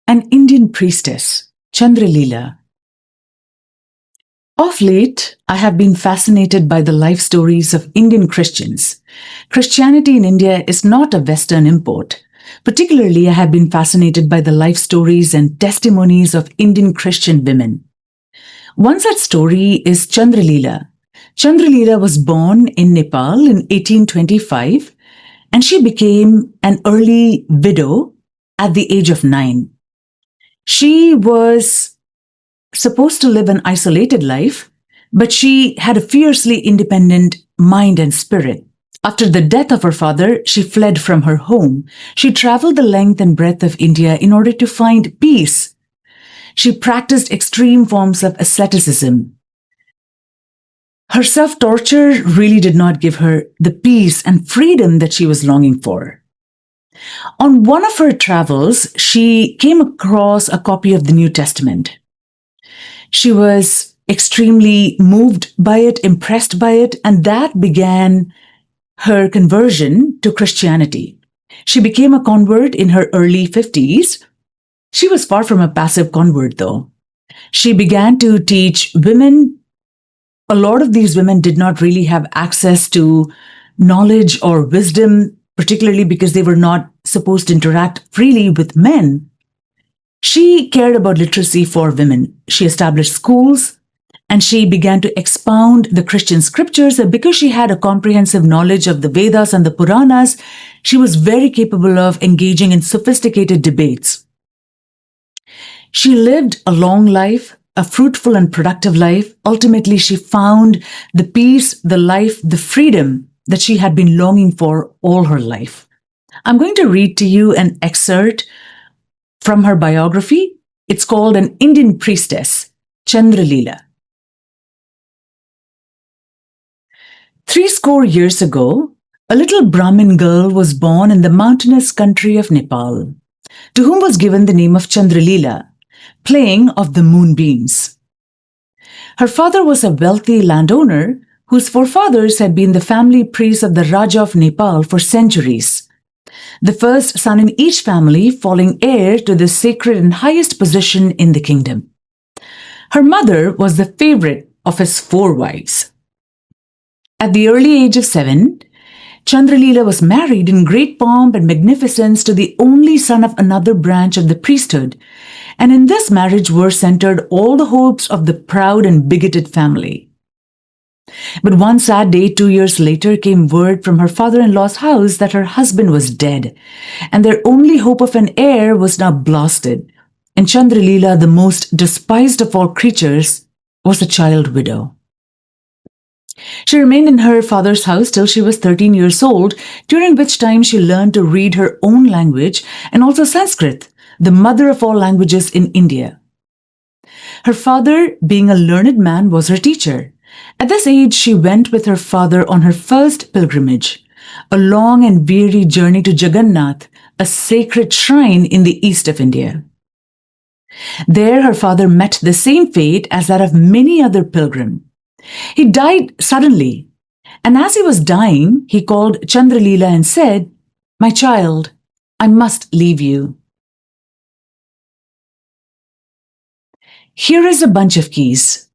An Indian priestess, Chundra Lela. Of late, I have been fascinated by the life stories of Indian Christians. Christianity in India is not a Western import. Particularly, I have been fascinated by the life stories and testimonies of Indian Christian women. One such story is Chundra Lela. Chundra Lela was born in Nepal in 1825, and she became an early widow at the age of 9. She was supposed to live an isolated life, but she had a fiercely independent mind and spirit. After the death of her father, she fled from her home. She traveled the length and breadth of India in order to find peace. She practiced extreme forms of asceticism. Her self-torture really did not give her the peace and freedom that she was longing for. On one of her travels, she came across a copy of the New Testament. She was extremely moved by it, impressed by it, and that began her conversion to Christianity. She became a convert in her early 50s. She was far from a passive convert, though. She began to teach women. A lot of these women did not really have access to knowledge or wisdom, particularly because they were not supposed to interact freely with men. She cared about literacy for women. She established schools and she began to expound the Christian scriptures. And because she had a comprehensive knowledge of the Vedas and the Puranas, she was very capable of engaging in sophisticated debates. She lived a long life, a fruitful and productive life. Ultimately, she found the peace, the life, the freedom that she had been longing for all her life. I'm going to read to you an excerpt from her biography. It's called An Indian Priestess, Chundra Lela. 70 years ago, a little Brahmin girl was born in the mountainous country of Nepal, to whom was given the name of Chundra Lela, playing of the moonbeams. Her father was a wealthy landowner whose forefathers had been the family priests of the Raja of Nepal for centuries, the first son in each family falling heir to the sacred and highest position in the kingdom. Her mother was the favorite of his 4 wives. At the early age of 7, Chundra Lela was married in great pomp and magnificence to the only son of another branch of the priesthood, and in this marriage were centered all the hopes of the proud and bigoted family. But one sad day 2 years later came word from her father-in-law's house that her husband was dead, and their only hope of an heir was now blasted, and Chundra Lela, the most despised of all creatures, was a child widow. She remained in her father's house till she was 13 years old, during which time she learned to read her own language and also Sanskrit, the mother of all languages in India. Her father, being a learned man, was her teacher. At this age, she went with her father on her first pilgrimage, a long and weary journey to Jagannath, a sacred shrine in the east of India. There, her father met the same fate as that of many other pilgrims. He died suddenly, and as he was dying, he called Chundra Lela and said, "My child, I must leave you. Here is a bunch of keys.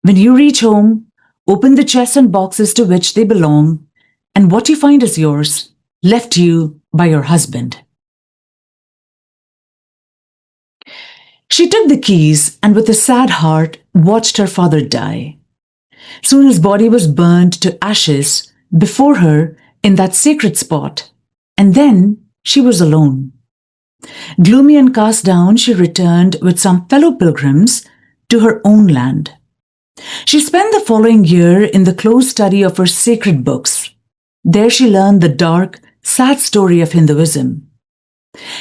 When you reach home, open the chests and boxes to which they belong, and what you find is yours, left you by your husband." She took the keys and with a sad heart watched her father die. Soon his body was burned to ashes before her in that sacred spot, and then she was alone. Gloomy and cast down, she returned with some fellow pilgrims to her own land. She spent the following year in the close study of her sacred books. There she learned the dark, sad story of Hinduism.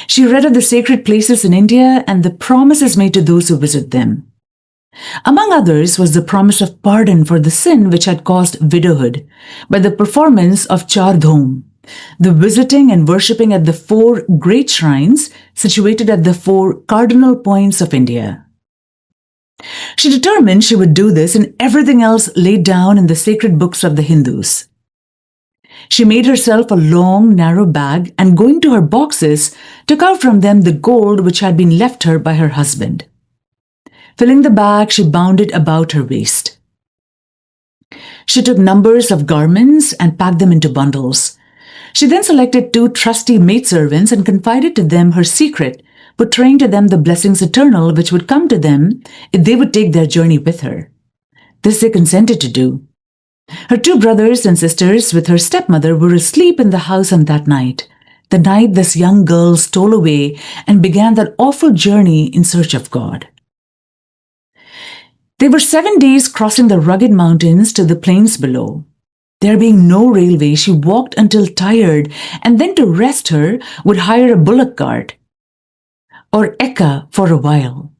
She read of the sacred places in India and the promises made to those who visit them. Among others was the promise of pardon for the sin which had caused widowhood by the performance of Char Dhom, the visiting and worshipping at the 4 great shrines situated at the 4 cardinal points of India. She determined she would do this and everything else laid down in the sacred books of the Hindus. She made herself a long, narrow bag and, going to her boxes, took out from them the gold which had been left her by her husband. Filling the bag, she bound it about her waist. She took numbers of garments and packed them into bundles. She then selected 2 trusty maidservants and confided to them her secret, portraying to them the blessings eternal which would come to them if they would take their journey with her. This they consented to do. Her 2 brothers and sisters with her stepmother were asleep in the house on that night, the night this young girl stole away and began that awful journey in search of God. They were 7 days crossing the rugged mountains to the plains below. There being no railway, she walked until tired, and then to rest her would hire a bullock cart or ekka for a while.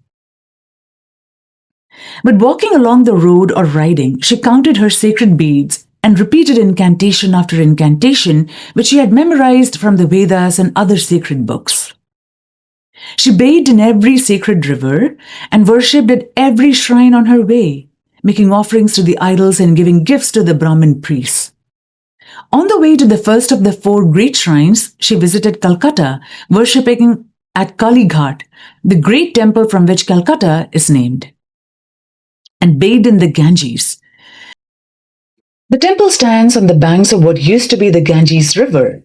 But walking along the road or riding, she counted her sacred beads and repeated incantation after incantation which she had memorized from the Vedas and other sacred books. She bathed in every sacred river and worshipped at every shrine on her way, making offerings to the idols and giving gifts to the Brahmin priests. On the way to the first of the 4 great shrines, she visited Calcutta, worshipping at Kali Ghat, the great temple from which Calcutta is named, and bathed in the Ganges. The temple stands on the banks of what used to be the Ganges River,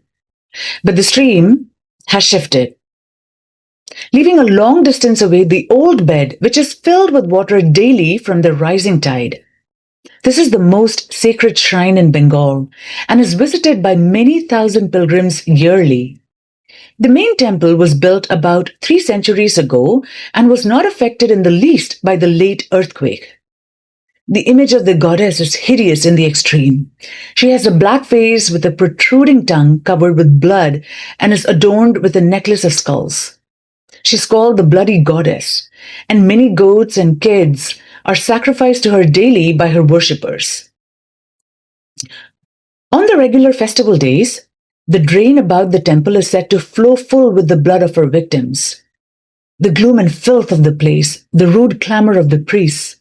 but the stream has shifted, leaving a long distance away the old bed which is filled with water daily from the rising tide. This is the most sacred shrine in Bengal and is visited by many thousand pilgrims yearly. The main temple was built about 3 centuries ago and was not affected in the least by the late earthquake. The image of the goddess is hideous in the extreme. She has a black face with a protruding tongue covered with blood and is adorned with a necklace of skulls. She is called the Bloody Goddess, and many goats and kids are sacrificed to her daily by her worshippers. On the regular festival days, the drain about the temple is said to flow full with the blood of her victims. The gloom and filth of the place, the rude clamor of the priests,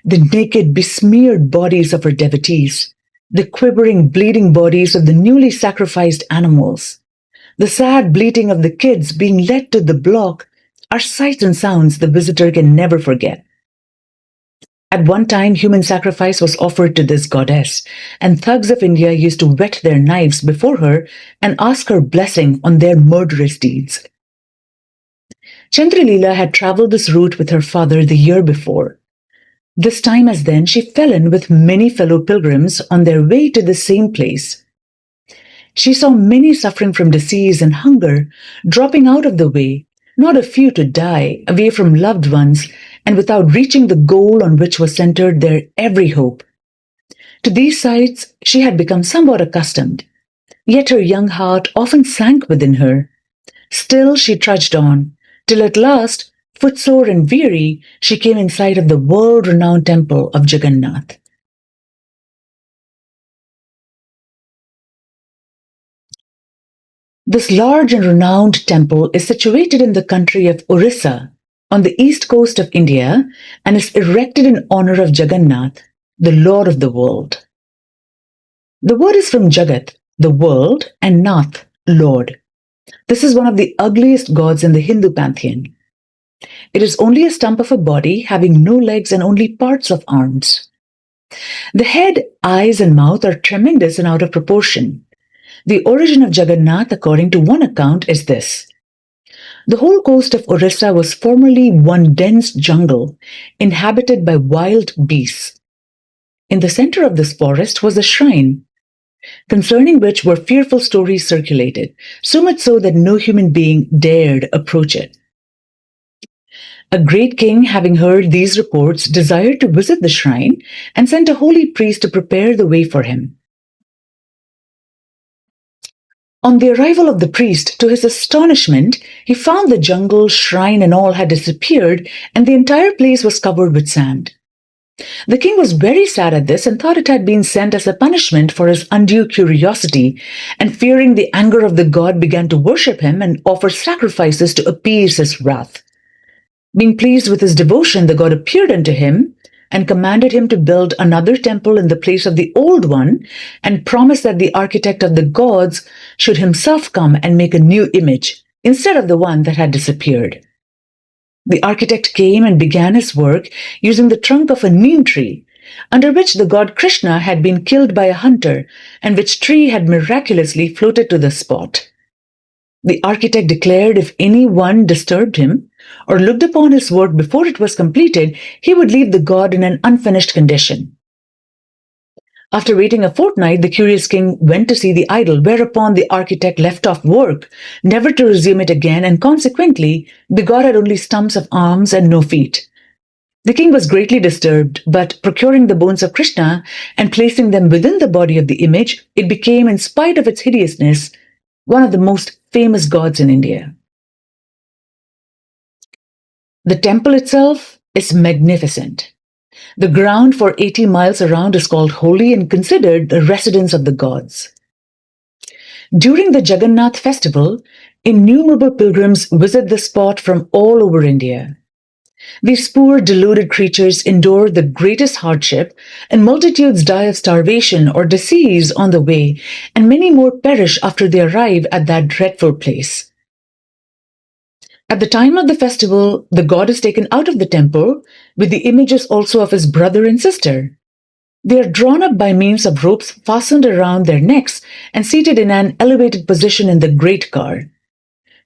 the naked, besmeared bodies of her devotees, the quivering, bleeding bodies of the newly sacrificed animals, the sad bleating of the kids being led to the block are sights and sounds the visitor can never forget. At one time, human sacrifice was offered to this goddess, and thugs of India used to whet their knives before her and ask her blessing on their murderous deeds. Chundra Lela had traveled this route with her father the year before. This time as then, she fell in with many fellow pilgrims on their way to the same place. She saw many suffering from disease and hunger, dropping out of the way, not a few to die, away from loved ones, and without reaching the goal on which was centered their every hope. To these sights she had become somewhat accustomed, yet her young heart often sank within her. Still she trudged on, till at last, footsore and weary, she came in sight of the world-renowned temple of Jagannath. This large and renowned temple is situated in the country of Orissa, on the east coast of India, and is erected in honor of Jagannath, the Lord of the world. The word is from Jagat, the world, and Nath, Lord. This is one of the ugliest gods in the Hindu pantheon. It is only a stump of a body having no legs and only parts of arms. The head, eyes, and mouth are tremendous and out of proportion. The origin of Jagannath, according to one account, is this. The whole coast of Orissa was formerly one dense jungle, inhabited by wild beasts. In the center of this forest was a shrine, concerning which were fearful stories circulated, so much so that no human being dared approach it. A great king, having heard these reports, desired to visit the shrine and sent a holy priest to prepare the way for him. On the arrival of the priest, to his astonishment, he found the jungle, shrine, and all had disappeared, and the entire place was covered with sand. The king was very sad at this and thought it had been sent as a punishment for his undue curiosity, and fearing the anger of the god, began to worship him and offer sacrifices to appease his wrath. Being pleased with his devotion, the god appeared unto him, and commanded him to build another temple in the place of the old one and promised that the architect of the gods should himself come and make a new image instead of the one that had disappeared. The architect came and began his work using the trunk of a neem tree, under which the god Krishna had been killed by a hunter and which tree had miraculously floated to the spot. The architect declared if anyone disturbed him or looked upon his work before it was completed, he would leave the god in an unfinished condition. After waiting a fortnight, the curious king went to see the idol, whereupon the architect left off work, never to resume it again, and consequently, the god had only stumps of arms and no feet. The king was greatly disturbed, but procuring the bones of Krishna and placing them within the body of the image, it became, in spite of its hideousness, one of the most famous gods in India. The temple itself is magnificent. The ground for 80 miles around is called holy and considered the residence of the gods. During the Jagannath festival, innumerable pilgrims visit the spot from all over India. These poor, deluded creatures endure the greatest hardship, and multitudes die of starvation or disease on the way, and many more perish after they arrive at that dreadful place. At the time of the festival, the god is taken out of the temple, with the images also of his brother and sister. They are drawn up by means of ropes fastened around their necks and seated in an elevated position in the great car.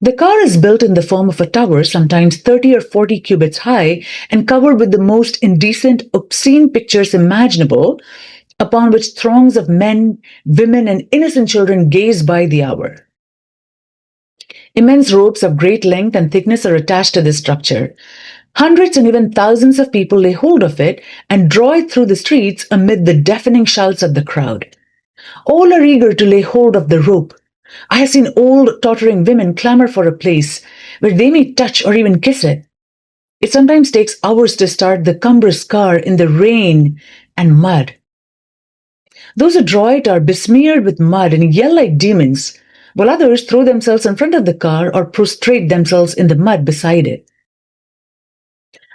The car is built in the form of a tower, sometimes 30 or 40 cubits high, and covered with the most indecent, obscene pictures imaginable, upon which throngs of men, women, and innocent children gaze by the hour. Immense ropes of great length and thickness are attached to this structure. Hundreds and even thousands of people lay hold of it and draw it through the streets amid the deafening shouts of the crowd. All are eager to lay hold of the rope. I have seen old, tottering women clamor for a place where they may touch or even kiss it. It sometimes takes hours to start the cumbrous car in the rain and mud. Those who draw it are besmeared with mud and yell like demons, while others throw themselves in front of the car or prostrate themselves in the mud beside it.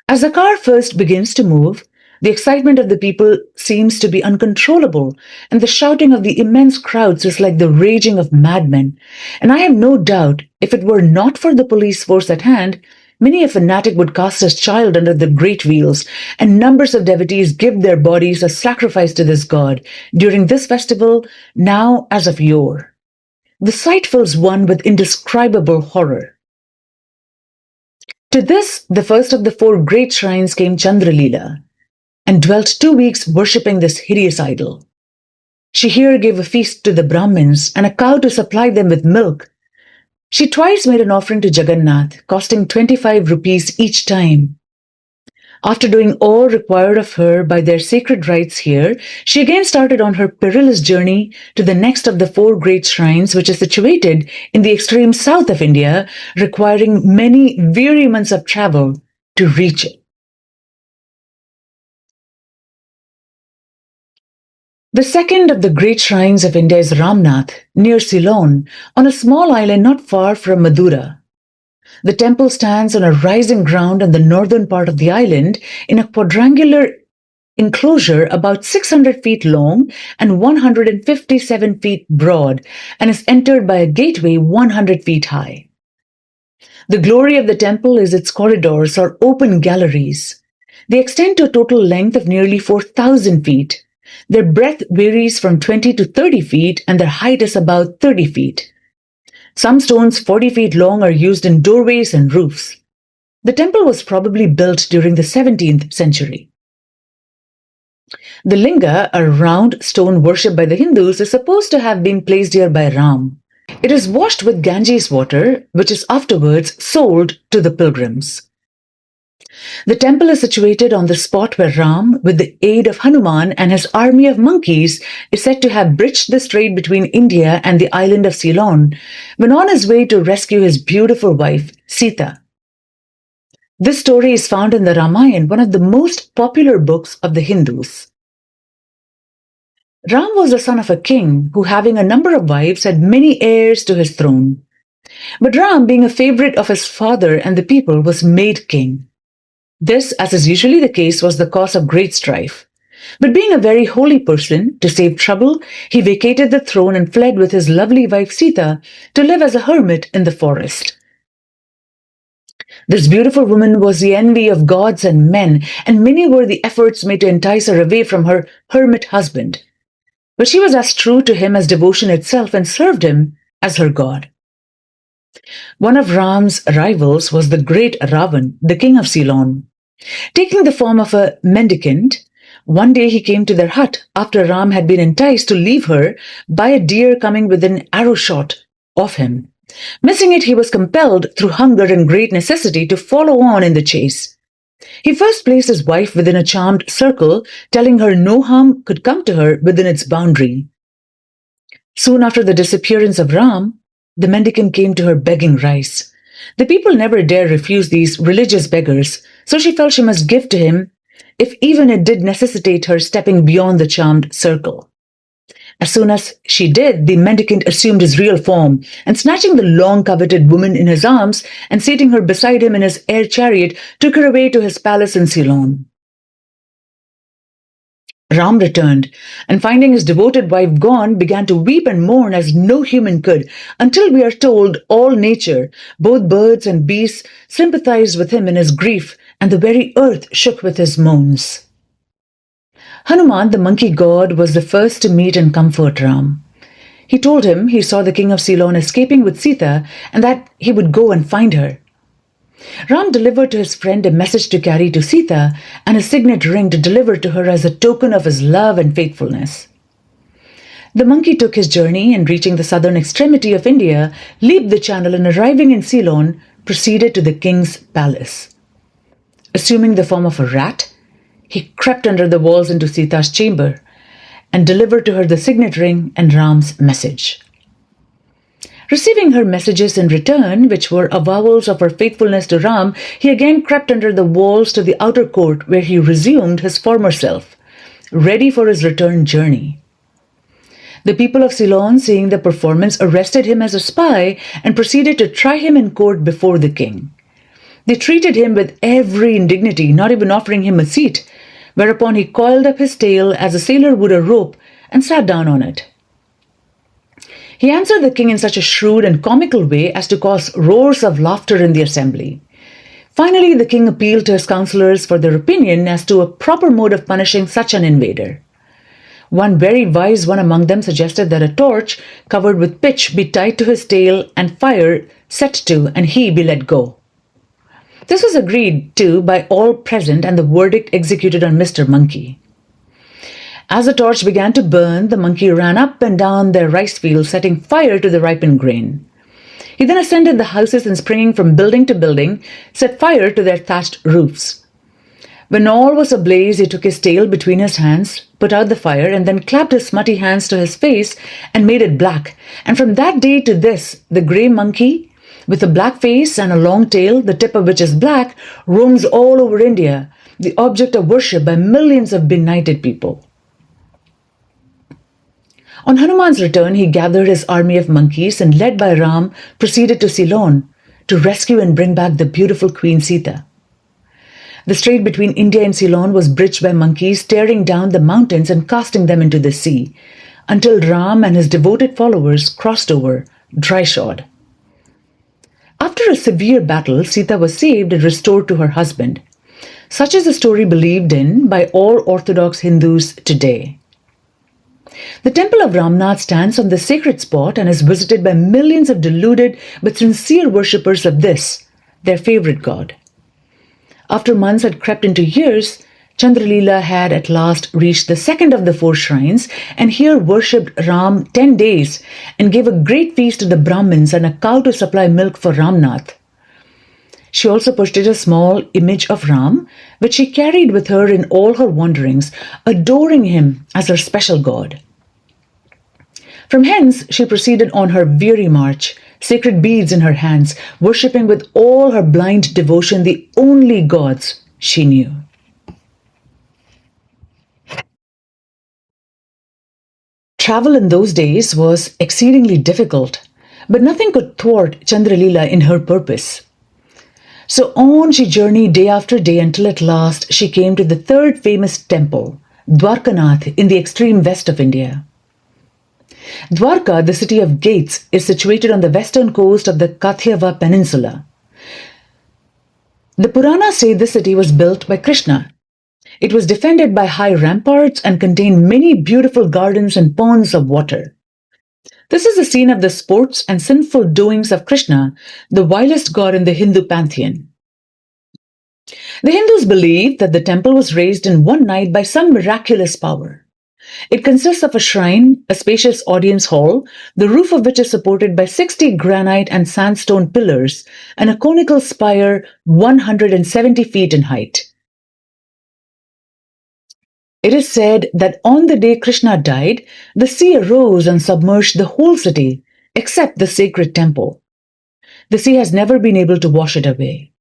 As the car first begins to move, the excitement of the people seems to be uncontrollable, and the shouting of the immense crowds is like the raging of madmen. And I have no doubt, if it were not for the police force at hand, many a fanatic would cast his child under the great wheels, and numbers of devotees give their bodies as sacrifice to this god during this festival, now as of yore. The sight fills one with indescribable horror. To this, the first of the 4 great shrines came Chundra Lela, and dwelt 2 weeks worshipping this hideous idol. She here gave a feast to the Brahmins and a cow to supply them with milk. She twice made an offering to Jagannath, costing 25 rupees each time. After doing all required of her by their sacred rites here, she again started on her perilous journey to the next of the 4 great shrines, which is situated in the extreme south of India, requiring many weary months of travel to reach it. The second of the great shrines of India is Ramnath, near Ceylon, on a small island not far from Madura. The temple stands on a rising ground on the northern part of the island in a quadrangular enclosure about 600 feet long and 157 feet broad, and is entered by a gateway 100 feet high. The glory of the temple is its corridors or open galleries. They extend to a total length of nearly 4,000 feet. Their breadth varies from 20 to 30 feet, and their height is about 30 feet. Some stones 40 feet long are used in doorways and roofs. The temple was probably built during the 17th century. The linga, a round stone worshipped by the Hindus, is supposed to have been placed here by Ram. It is washed with Ganges water, which is afterwards sold to the pilgrims. The temple is situated on the spot where Ram, with the aid of Hanuman and his army of monkeys, is said to have bridged the strait between India and the island of Ceylon, when on his way to rescue his beautiful wife, Sita. This story is found in the Ramayana, one of the most popular books of the Hindus. Ram was the son of a king who, having a number of wives, had many heirs to his throne. But Ram, being a favorite of his father and the people, was made king. This, as is usually the case, was the cause of great strife. But being a very holy person, to save trouble, he vacated the throne and fled with his lovely wife Sita to live as a hermit in the forest. This beautiful woman was the envy of gods and men, and many were the efforts made to entice her away from her hermit husband. But she was as true to him as devotion itself and served him as her god. One of Ram's rivals was the great Ravan, the king of Ceylon. Taking the form of a mendicant, one day he came to their hut after Ram had been enticed to leave her by a deer coming within arrow shot of him. Missing it, he was compelled through hunger and great necessity to follow on in the chase. He first placed his wife within a charmed circle, telling her no harm could come to her within its boundary. Soon after the disappearance of Ram, the mendicant came to her begging rice. The people never dare refuse these religious beggars, so she felt she must give to him, if even it did necessitate her stepping beyond the charmed circle. As soon as she did, the mendicant assumed his real form, and snatching the long-coveted woman in his arms and seating her beside him in his air chariot, took her away to his palace in Ceylon. Ram returned, and finding his devoted wife gone, began to weep and mourn as no human could, until we are told all nature, both birds and beasts, sympathized with him in his grief, and the very earth shook with his moans. Hanuman, the monkey god, was the first to meet and comfort Ram. He told him he saw the king of Ceylon escaping with Sita and that he would go and find her. Ram delivered to his friend a message to carry to Sita and a signet ring to deliver to her as a token of his love and faithfulness. The monkey took his journey and, reaching the southern extremity of India, leaped the channel and, arriving in Ceylon, proceeded to the king's palace. Assuming the form of a rat, he crept under the walls into Sita's chamber and delivered to her the signet ring and Ram's message. Receiving her messages in return, which were avowals of her faithfulness to Ram, he again crept under the walls to the outer court, where he resumed his former self, ready for his return journey. The people of Ceylon, seeing the performance, arrested him as a spy and proceeded to try him in court before the king. They treated him with every indignity, not even offering him a seat, whereupon he coiled up his tail as a sailor would a rope and sat down on it. He answered the king in such a shrewd and comical way as to cause roars of laughter in the assembly. Finally, the king appealed to his counselors for their opinion as to a proper mode of punishing such an invader. One very wise one among them suggested that a torch covered with pitch be tied to his tail and fire set to, and he be let go. This was agreed to by all present, and the verdict executed on Mr. Monkey. As the torch began to burn, the monkey ran up and down their rice fields, setting fire to the ripened grain. He then ascended the houses and, springing from building to building, set fire to their thatched roofs. When all was ablaze, he took his tail between his hands, put out the fire, and then clapped his smutty hands to his face and made it black. And from that day to this, the grey monkey, with a black face and a long tail, the tip of which is black, roams all over India, the object of worship by millions of benighted people. On Hanuman's return, he gathered his army of monkeys and, led by Ram, proceeded to Ceylon to rescue and bring back the beautiful Queen Sita. The strait between India and Ceylon was bridged by monkeys tearing down the mountains and casting them into the sea, until Ram and his devoted followers crossed over dry-shod. After a severe battle, Sita was saved and restored to her husband. Such is the story believed in by all Orthodox Hindus today. The temple of Ramnath stands on the sacred spot and is visited by millions of deluded but sincere worshippers of this, their favorite god. After months had crept into years, Chundra Lela had at last reached the second of the 4 shrines, and here worshipped Ram 10 days and gave a great feast to the Brahmins and a cow to supply milk for Ramnath. She also posted a small image of Ram, which she carried with her in all her wanderings, adoring him as her special god. From hence she proceeded on her weary march, sacred beads in her hands, worshipping with all her blind devotion the only gods she knew. Travel in those days was exceedingly difficult, but nothing could thwart Chundra Lela in her purpose. So on she journeyed day after day until at last she came to the third famous temple, Dwarkanath, in the extreme west of India. Dwarka, the city of gates, is situated on the western coast of the Kathiava Peninsula. The Puranas say this city was built by Krishna. It was defended by high ramparts and contained many beautiful gardens and ponds of water. This is the scene of the sports and sinful doings of Krishna, the vilest god in the Hindu pantheon. The Hindus believe that the temple was raised in one night by some miraculous power. It consists of a shrine, a spacious audience hall, the roof of which is supported by 60 granite and sandstone pillars, and a conical spire 170 feet in height. It is said that on the day Krishna died, the sea arose and submerged the whole city, except the sacred temple. The sea has never been able to wash it away.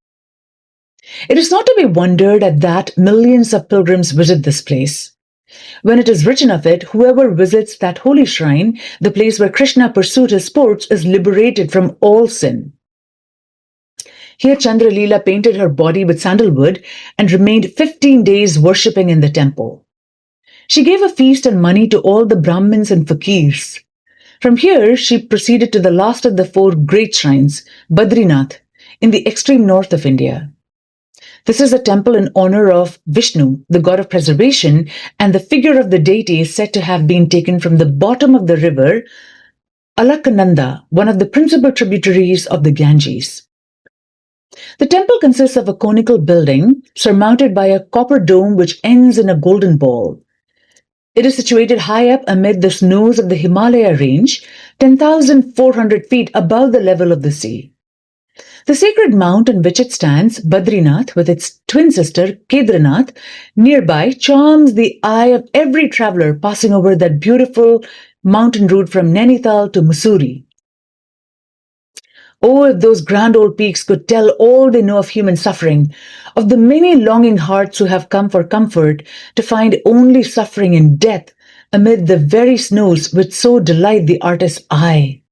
It is not to be wondered at that millions of pilgrims visit this place. When it is written of it, whoever visits that holy shrine, the place where Krishna pursued his sports, is liberated from all sin. Here Chundra Lela painted her body with sandalwood and remained 15 days worshipping in the temple. She gave a feast and money to all the Brahmins and fakirs. From here, she proceeded to the last of the four great shrines, Badrinath, in the extreme north of India. This is a temple in honor of Vishnu, the god of preservation, and the figure of the deity is said to have been taken from the bottom of the river Alaknanda, one of the principal tributaries of the Ganges. The temple consists of a conical building surmounted by a copper dome which ends in a golden ball. It is situated high up amid the snows of the Himalaya range, 10,400 feet above the level of the sea. The sacred mount on which it stands, Badrinath, with its twin sister, Kedranath, nearby, charms the eye of every traveler passing over that beautiful mountain route from Nainital to Mussoorie. Oh, if those grand old peaks could tell all they know of human suffering, of the many longing hearts who have come for comfort to find only suffering and death amid the very snows which so delight the artist's eye.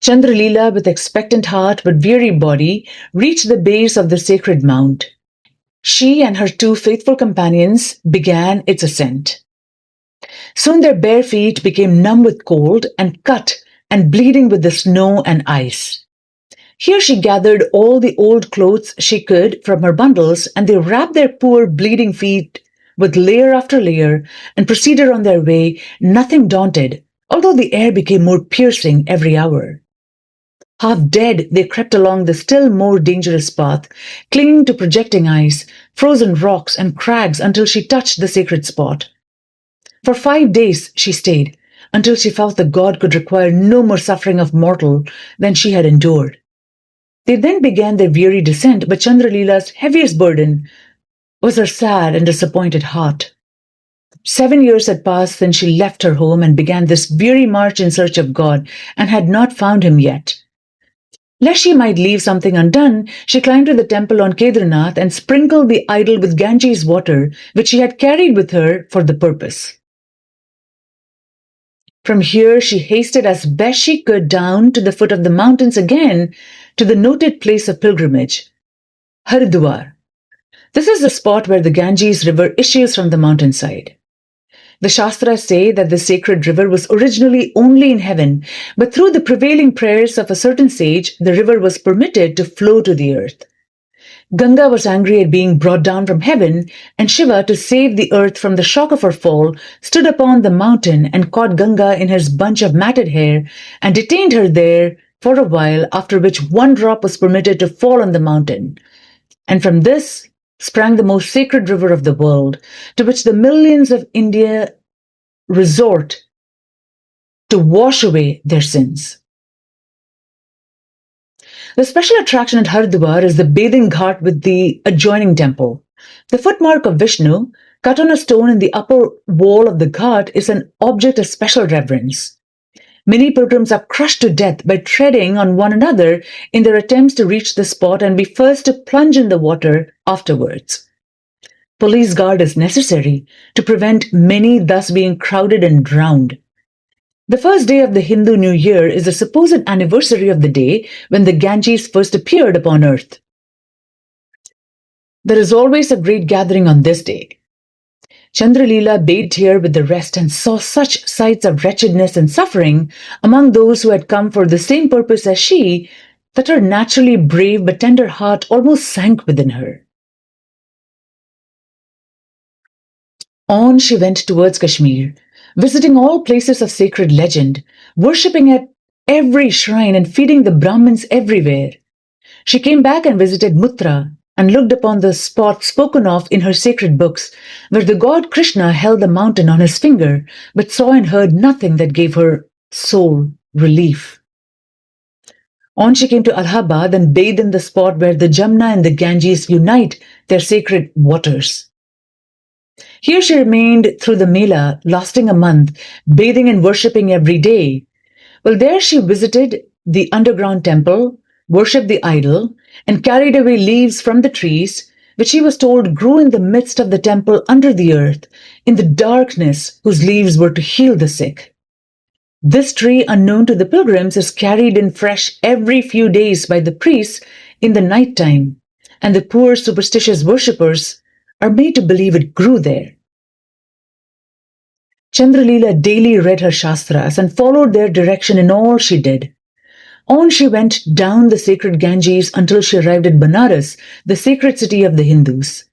Chundra Lela, with expectant heart but weary body, reached the base of the sacred mount. She and her two faithful companions began its ascent. Soon their bare feet became numb with cold and cut and bleeding with the snow and ice. Here she gathered all the old clothes she could from her bundles, and they wrapped their poor bleeding feet with layer after layer and proceeded on their way, nothing daunted, although the air became more piercing every hour. Half dead, they crept along the still more dangerous path, clinging to projecting ice, frozen rocks, and crags until she touched the sacred spot. For 5 days she stayed, until she felt the god could require no more suffering of mortal than she had endured. They then began their weary descent, but Chundra Lela's heaviest burden was her sad and disappointed heart. 7 years had passed since she left her home and began this weary march in search of God, and had not found him yet. Lest she might leave something undone, she climbed to the temple on Kedranath and sprinkled the idol with Ganges water, which she had carried with her for the purpose. From here, she hasted as best she could down to the foot of the mountains again, to the noted place of pilgrimage, Haridwar. This is the spot where the Ganges river issues from the mountainside. The Shastras say that the sacred river was originally only in heaven, but through the prevailing prayers of a certain sage, the river was permitted to flow to the earth. Ganga was angry at being brought down from heaven, and Shiva, to save the earth from the shock of her fall, stood upon the mountain and caught Ganga in his bunch of matted hair and detained her there for a while, after which one drop was permitted to fall on the mountain. And from this sprang the most sacred river of the world, to which the millions of India resort to wash away their sins. The special attraction at Haridwar is the bathing ghat with the adjoining temple. The footmark of Vishnu, cut on a stone in the upper wall of the ghat, is an object of special reverence. Many pilgrims are crushed to death by treading on one another in their attempts to reach the spot and be first to plunge in the water afterwards. Police guard is necessary to prevent many thus being crowded and drowned. The first day of the Hindu New Year is the supposed anniversary of the day when the Ganges first appeared upon earth. There is always a great gathering on this day. Chundra Lela bathed here with the rest and saw such sights of wretchedness and suffering among those who had come for the same purpose as she that her naturally brave but tender heart almost sank within her. On she went towards Kashmir, visiting all places of sacred legend, worshipping at every shrine and feeding the Brahmins everywhere. She came back and visited Mutra and looked upon the spot spoken of in her sacred books, where the god Krishna held the mountain on his finger, but saw and heard nothing that gave her soul relief. On she came to Allahabad and bathed in the spot where the Jamna and the Ganges unite their sacred waters. Here she remained through the Mela, lasting a month, bathing and worshipping every day. Well, there she visited the underground temple, worshipped the idol, and carried away leaves from the trees, which she was told grew in the midst of the temple under the earth, in the darkness, whose leaves were to heal the sick. This tree, unknown to the pilgrims, is carried in fresh every few days by the priests in the night time, and the poor superstitious worshippers are made to believe it grew there. Chundra Lela daily read her Shastras and followed their direction in all she did. On she went down the sacred Ganges until she arrived at Banaras, the sacred city of the Hindus.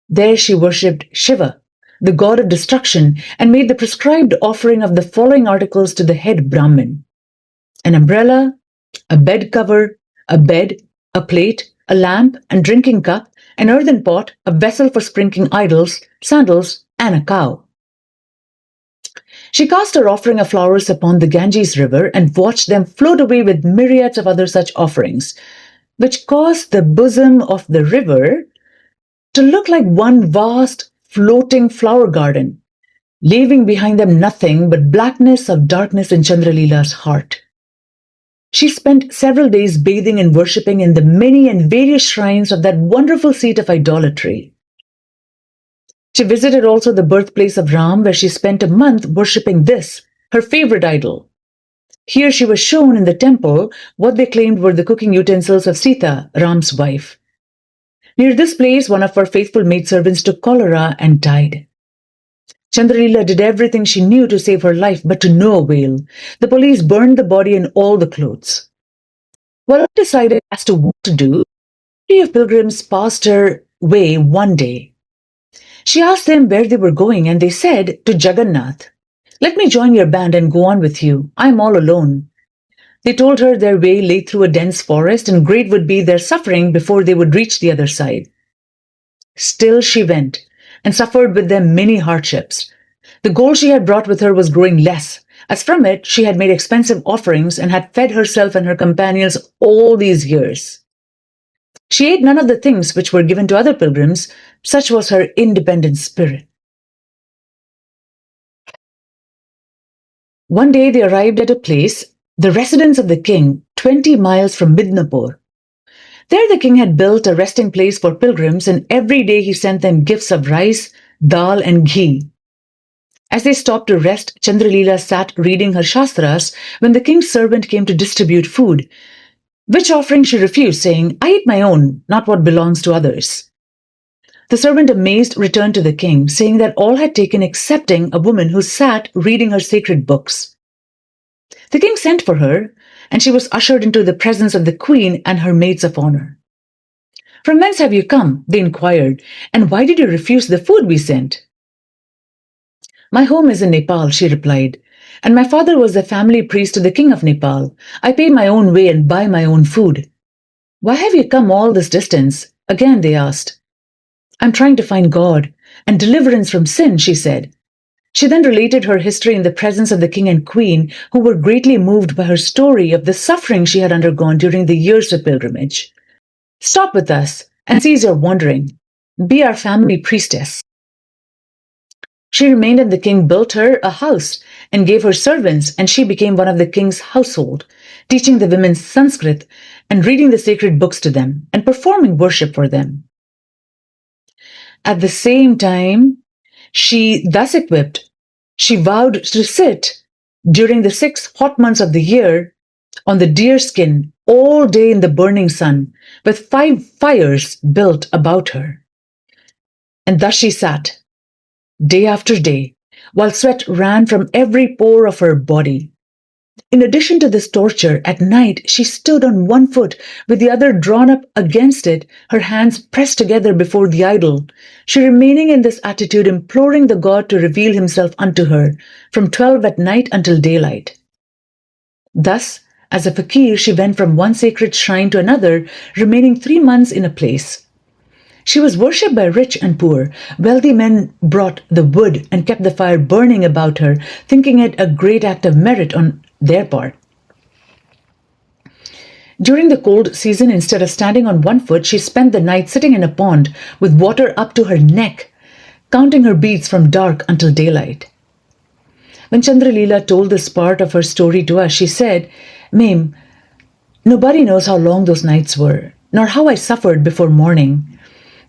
There she worshipped Shiva, the god of destruction, and made the prescribed offering of the following articles to the head Brahmin: an umbrella, a bed cover, a bed, a plate, a lamp and drinking cup, an earthen pot, a vessel for sprinkling idols, sandals, and a cow. She cast her offering of flowers upon the Ganges river and watched them float away with myriads of other such offerings, which caused the bosom of the river to look like one vast floating flower garden, leaving behind them nothing but blackness of darkness in Chundra Lela's heart. She spent several days bathing and worshipping in the many and various shrines of that wonderful seat of idolatry. She visited also the birthplace of Ram, where she spent a month worshipping this, her favorite idol. Here she was shown in the temple what they claimed were the cooking utensils of Sita, Ram's wife. Near this place, one of her faithful maidservants took cholera and died. Chundra Lela did everything she knew to save her life, but to no avail. The police burned the body and all the clothes. Well undecided as to what to do, three of pilgrims passed her way one day. She asked them where they were going, and they said, "To Jagannath. Let me join your band and go on with you. I am all alone." They told her their way lay through a dense forest, and great would be their suffering before they would reach the other side. Still she went, and suffered with them many hardships. The gold she had brought with her was growing less, as from it she had made expensive offerings and had fed herself and her companions all these years. She ate none of the things which were given to other pilgrims, such was her independent spirit. One day they arrived at a place, the residence of the king, 20 miles from Midnapur. There the king had built a resting place for pilgrims, and every day he sent them gifts of rice, dal, and ghee. As they stopped to rest, Chundra Lela sat reading her Shastras when the king's servant came to distribute food, which offering she refused, saying, "I eat my own, not what belongs to others." The servant, amazed, returned to the king, saying that all had taken excepting a woman who sat reading her sacred books. The king sent for her, and she was ushered into the presence of the queen and her maids of honor. "From whence have you come?" they inquired, "and why did you refuse the food we sent?" "My home is in Nepal," she replied, "and my father was the family priest to the king of Nepal. I pay my own way and buy my own food." "Why have you come all this distance?" again they asked. "I'm trying to find God and deliverance from sin," she said. She then related her history in the presence of the king and queen, who were greatly moved by her story of the suffering she had undergone during the years of pilgrimage. "Stop with us and cease your wandering. Be our family priestess." She remained, and the king built her a house and gave her servants, and she became one of the king's household, teaching the women Sanskrit and reading the sacred books to them and performing worship for them. At the same time, she, thus equipped, she vowed to sit during the 6 hot months of the year on the deer skin all day in the burning sun, with 5 fires built about her. And thus she sat, day after day, while sweat ran from every pore of her body. In addition to this torture, at night she stood on one foot with the other drawn up against it, her hands pressed together before the idol, she remaining in this attitude, imploring the god to reveal himself unto her from 12 at night until daylight. Thus, as a fakir, she went from one sacred shrine to another, remaining 3 months in a place. She was worshipped by rich and poor. Wealthy men brought the wood and kept the fire burning about her, thinking it a great act of merit on their part. During the cold season, instead of standing on one foot, she spent the night sitting in a pond with water up to her neck, counting her beads from dark until daylight. When Chundra Lela told this part of her story to us, she said, "Ma'am, nobody knows how long those nights were, nor how I suffered before morning.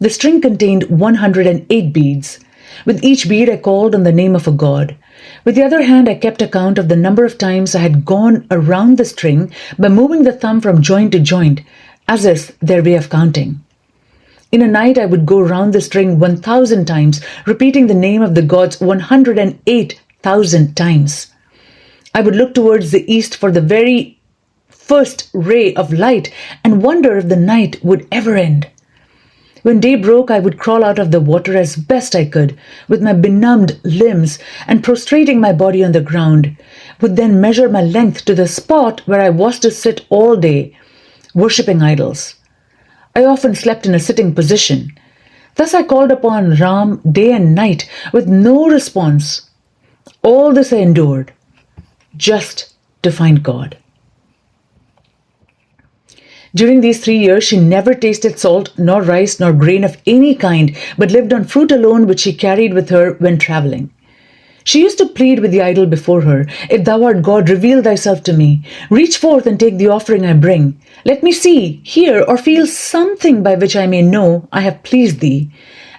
The string contained 108 beads. With each bead I called on the name of a god. With the other hand I kept account of the number of times I had gone around the string by moving the thumb from joint to joint, as is their way of counting. In a night I would go round the string 1,000 times, repeating the name of the gods 108,000 times. I would look towards the east for the very first ray of light and wonder if the night would ever end. When day broke, I would crawl out of the water as best I could, with my benumbed limbs, and prostrating my body on the ground, would then measure my length to the spot where I was to sit all day, worshipping idols. I often slept in a sitting position. Thus I called upon Ram day and night with no response. All this I endured, just to find God. During these 3 years, she never tasted salt, nor rice, nor grain of any kind, but lived on fruit alone, which she carried with her when traveling. She used to plead with the idol before her, "If thou art God, reveal thyself to me. Reach forth and take the offering I bring. Let me see, hear, or feel something by which I may know I have pleased thee,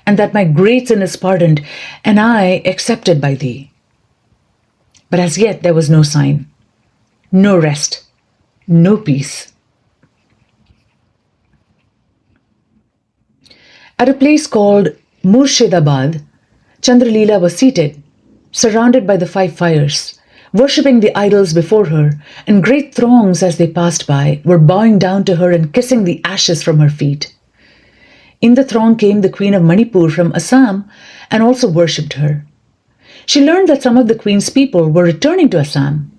and that my great sin is pardoned, and I accepted by thee." But as yet there was no sign, no rest, no peace. At a place called Murshidabad, Chundra Lela was seated, surrounded by the 5 fires, worshipping the idols before her, and great throngs as they passed by were bowing down to her and kissing the ashes from her feet. In the throng came the queen of Manipur from Assam and also worshipped her. She learned that some of the queen's people were returning to Assam.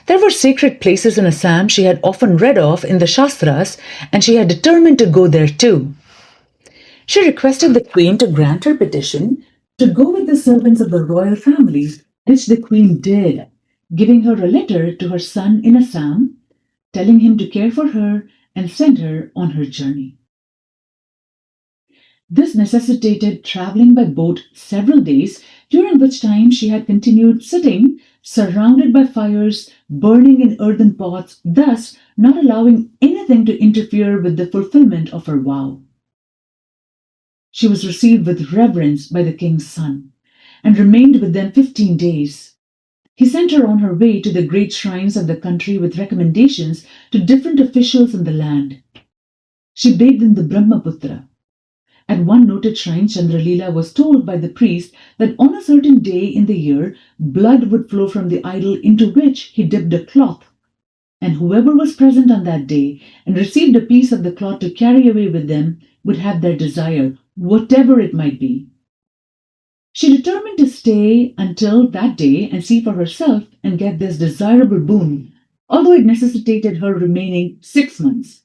There were sacred places in Assam she had often read of in the Shastras, and she had determined to go there too. She requested the queen to grant her petition to go with the servants of the royal family, which the queen did, giving her a letter to her son in Assam, telling him to care for her and send her on her journey. This necessitated traveling by boat several days, during which time she had continued sitting, surrounded by fires, burning in earthen pots, thus not allowing anything to interfere with the fulfillment of her vow. She was received with reverence by the king's son and remained with them 15 days. He sent her on her way to the great shrines of the country with recommendations to different officials in the land. She bathed in the Brahmaputra. At one noted shrine, Chundra Lela was told by the priest that on a certain day in the year, blood would flow from the idol into which he dipped a cloth, and whoever was present on that day and received a piece of the cloth to carry away with them would have their desire, whatever it might be. She determined to stay until that day and see for herself and get this desirable boon, although it necessitated her remaining 6 months.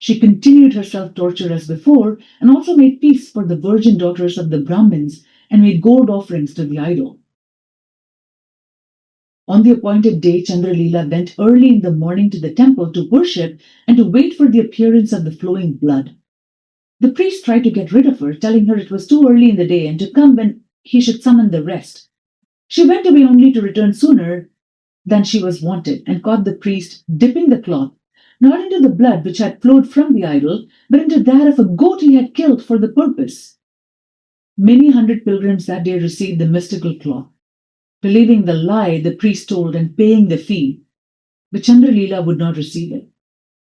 She continued her self-torture as before and also made feasts for the virgin daughters of the Brahmins and made gold offerings to the idol. On the appointed day, Chundra Lela went early in the morning to the temple to worship and to wait for the appearance of the flowing blood. The priest tried to get rid of her, telling her it was too early in the day and to come when he should summon the rest. She went away only to return sooner than she was wanted and caught the priest dipping the cloth, not into the blood which had flowed from the idol, but into that of a goat he had killed for the purpose. Many hundred pilgrims that day received the mystical cloth. Believing the lie the priest told and paying the fee, But Chundra Lela would not receive it.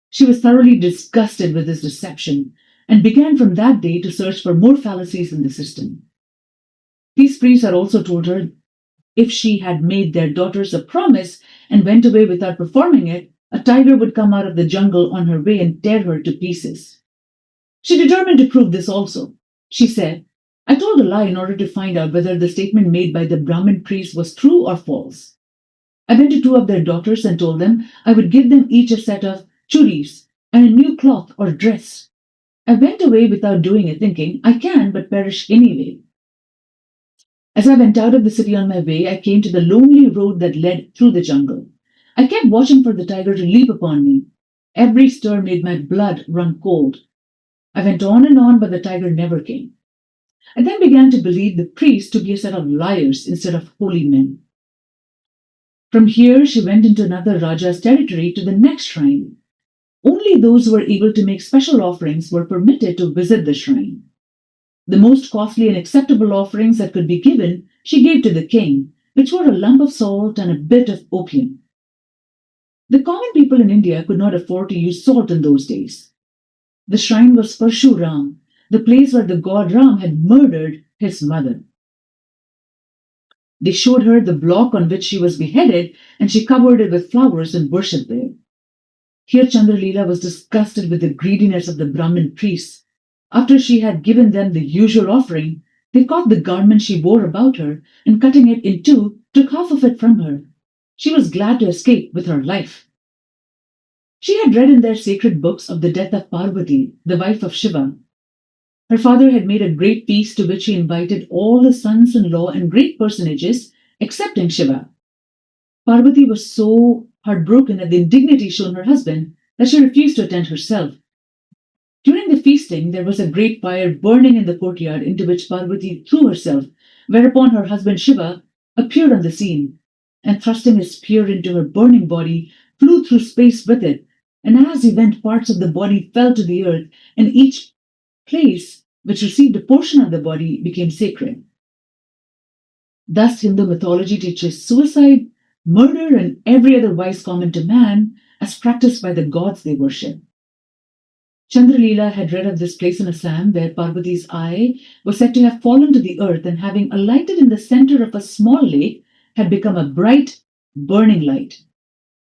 She was thoroughly disgusted with his deception and began from that day to search for more fallacies in the system. These priests had also told her if she had made their daughters a promise and went away without performing it, a tiger would come out of the jungle on her way and tear her to pieces. She determined to prove this also. She said, I told a lie in order to find out whether the statement made by the Brahmin priest was true or false. I went to two of their daughters and told them I would give them each a set of churis and a new cloth or dress. I went away without doing it, thinking, I can but perish anyway. As I went out of the city on my way, I came to the lonely road that led through the jungle. I kept watching for the tiger to leap upon me. Every stir made my blood run cold. I went on, but the tiger never came. I then began to believe the priests to be a set of liars instead of holy men. From here, she went into another Raja's territory to the next shrine. Only those who were able to make special offerings were permitted to visit the shrine. The most costly and acceptable offerings that could be given, she gave to the king, which were a lump of salt and a bit of opium. The common people in India could not afford to use salt in those days. The shrine was Parshuram, the place where the god Ram had murdered his mother. They showed her the block on which she was beheaded, and she covered it with flowers and worshipped there. Here Chundra Lela was disgusted with the greediness of the Brahmin priests. After she had given them the usual offering, they caught the garment she wore about her and cutting it in two, took half of it from her. She was glad to escape with her life. She had read in their sacred books of the death of Parvati, the wife of Shiva. Her father had made a great feast to which he invited all his sons-in-law and great personages, excepting Shiva. Parvati was so heartbroken at the indignity shown her husband that she refused to attend herself. During the feasting, there was a great fire burning in the courtyard into which Parvati threw herself, whereupon her husband Shiva appeared on the scene, and thrusting his spear into her burning body, flew through space with it, and as he went, parts of the body fell to the earth, and each place which received a portion of the body became sacred. Thus, Hindu mythology teaches suicide, murder, and every other vice common to man as practiced by the gods they worship. Chundra Lela had read of this place in Assam where Parvati's eye was said to have fallen to the earth and having alighted in the center of a small lake had become a bright, burning light.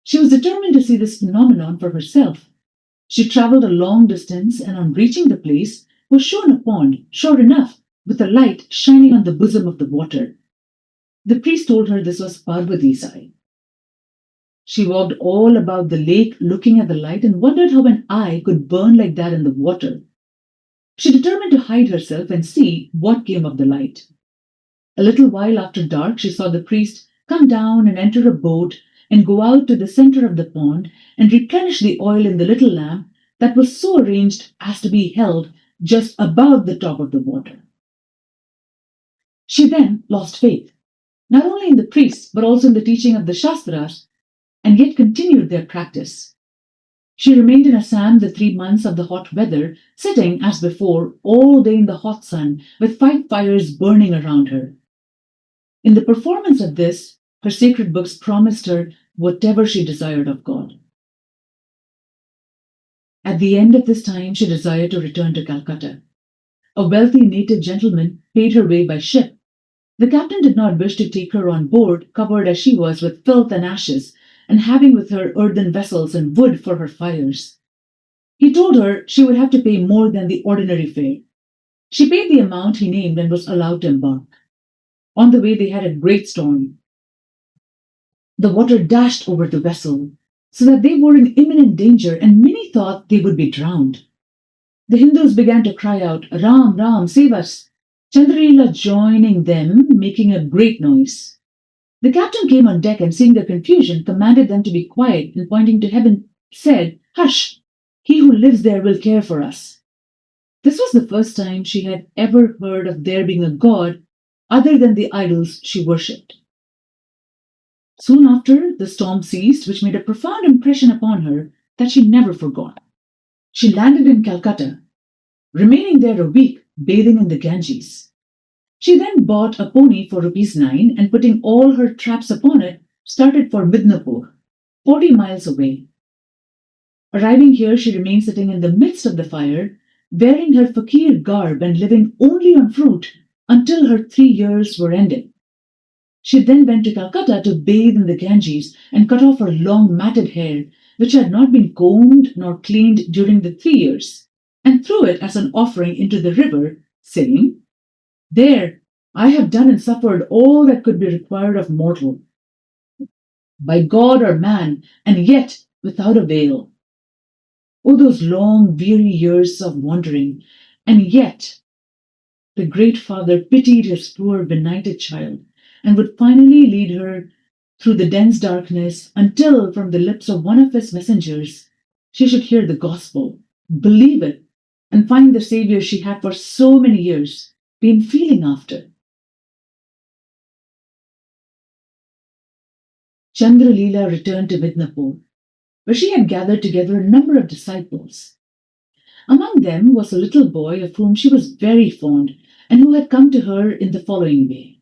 She was determined to see this phenomenon for herself. She traveled a long distance and on reaching the place was shown a pond, sure enough, with a light shining on the bosom of the water. The priest told her this was Parvati's eye. She walked all about the lake looking at the light and wondered how an eye could burn like that in the water. She determined to hide herself and see what came of the light. A little while after dark, she saw the priest come down and enter a boat and go out to the center of the pond and replenish the oil in the little lamp that was so arranged as to be held just above the top of the water. She then lost faith, not only in the priests but also in the teaching of the Shastras, and yet continued their practice. She remained in Assam the 3 months of the hot weather, sitting, as before, all day in the hot sun, with 5 fires burning around her. In the performance of this, her sacred books promised her whatever she desired of God. At the end of this time, she desired to return to Calcutta. A wealthy native gentleman paid her way by ship. The captain did not wish to take her on board, covered as she was with filth and ashes, and having with her earthen vessels and wood for her fires. He told her she would have to pay more than the ordinary fare. She paid the amount he named and was allowed to embark. On the way, they had a great storm. The water dashed over the vessel, so that they were in imminent danger, and many thought they would be drowned. The Hindus began to cry out, Ram, Ram, save us! Chundra Lela joining them, making a great noise. The captain came on deck and, seeing their confusion, commanded them to be quiet and, pointing to heaven, said, Hush! He who lives there will care for us. This was the first time she had ever heard of there being a god other than the idols she worshipped. Soon after, the storm ceased, which made a profound impression upon her that she never forgot. She landed in Calcutta, remaining there a week, bathing in the Ganges. She then bought a pony for ₹9 and putting all her traps upon it, started for Midnapur. 40 miles away. Arriving here, she remained sitting in the midst of the fire, wearing her fakir garb and living only on fruit until her 3 years were ended. She then went to Calcutta to bathe in the Ganges and cut off her long matted hair, which had not been combed nor cleaned during the 3 years, and threw it as an offering into the river, saying, "There, I have done and suffered all that could be required of mortal, by God or man, and yet without avail. Oh, those long, weary years of wandering, and yet the great father pitied his poor, benighted child, and would finally lead her through the dense darkness until, from the lips of one of his messengers, she should hear the gospel, believe it, and find the Savior she had for so many years been feeling after." Chandra Lela returned to Midnapur, where she had gathered together a number of disciples. Among them was a little boy of whom she was very fond and who had come to her in the following way.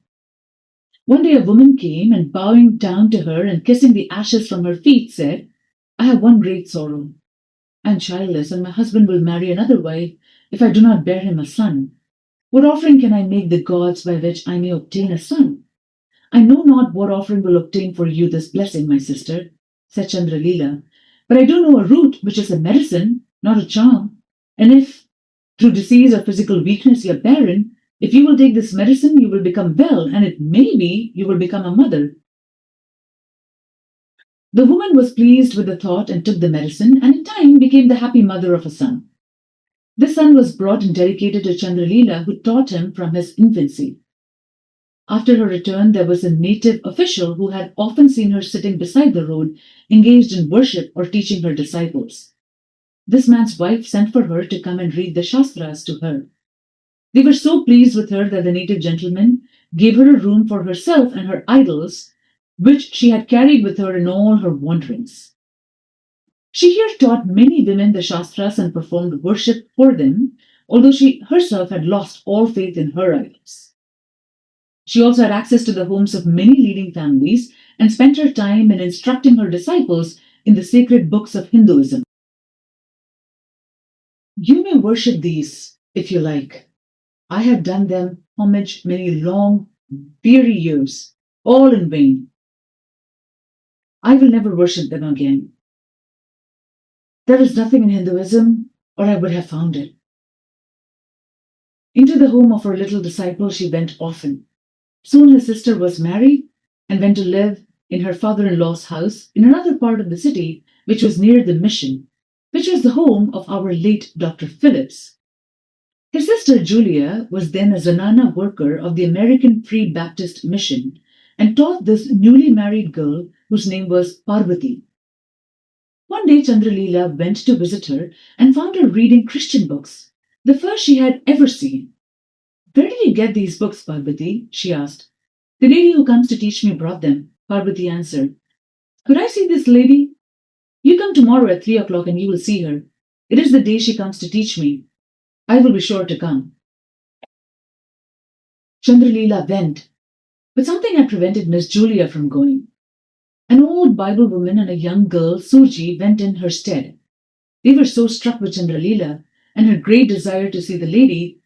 One day a woman came and, bowing down to her and kissing the ashes from her feet, said, "I have one great sorrow. I am childless, and my husband will marry another wife if I do not bear him a son. What offering can I make the gods by which I may obtain a son?" "I know not what offering will obtain for you this blessing, my sister," said Chandra Lela, "but I do know a root which is a medicine, not a charm. And if, through disease or physical weakness, you are barren, if you will take this medicine, you will become well, and it may be you will become a mother." The woman was pleased with the thought and took the medicine, and in time became the happy mother of a son. This son was brought and dedicated to Chandra Lela, who taught him from his infancy. After her return, there was a native official who had often seen her sitting beside the road, engaged in worship or teaching her disciples. This man's wife sent for her to come and read the Shastras to her. They were so pleased with her that the native gentleman gave her a room for herself and her idols, which she had carried with her in all her wanderings. She here taught many women the Shastras and performed worship for them, although she herself had lost all faith in her idols. She also had access to the homes of many leading families and spent her time in instructing her disciples in the sacred books of Hinduism. You may worship these if you like. I have done them homage many long, weary years, all in vain. I will never worship them again. There is nothing in Hinduism, or I would have found it. Into the home of her little disciple she went often. Soon her sister was married and went to live in her father in law's house in another part of the city, which was near the mission, which was the home of our late Dr. Phillips. His sister Julia was then a Zanana worker of the American Free Baptist Mission and taught this newly married girl, whose name was Parvati. One day Chandra Lela went to visit her and found her reading Christian books, the first she had ever seen. "Where did you get these books, Parvati?" she asked. "The lady who comes to teach me brought them," Parvati answered. "Could I see this lady?" "You come tomorrow at 3 o'clock and you will see her. It is the day she comes to teach me. I will be sure to come." Chandra Lela went, but something had prevented Miss Julia from going. An old Bible woman and a young girl, Surji, went in her stead. They were so struck with Chandra Lela and her great desire to see the lady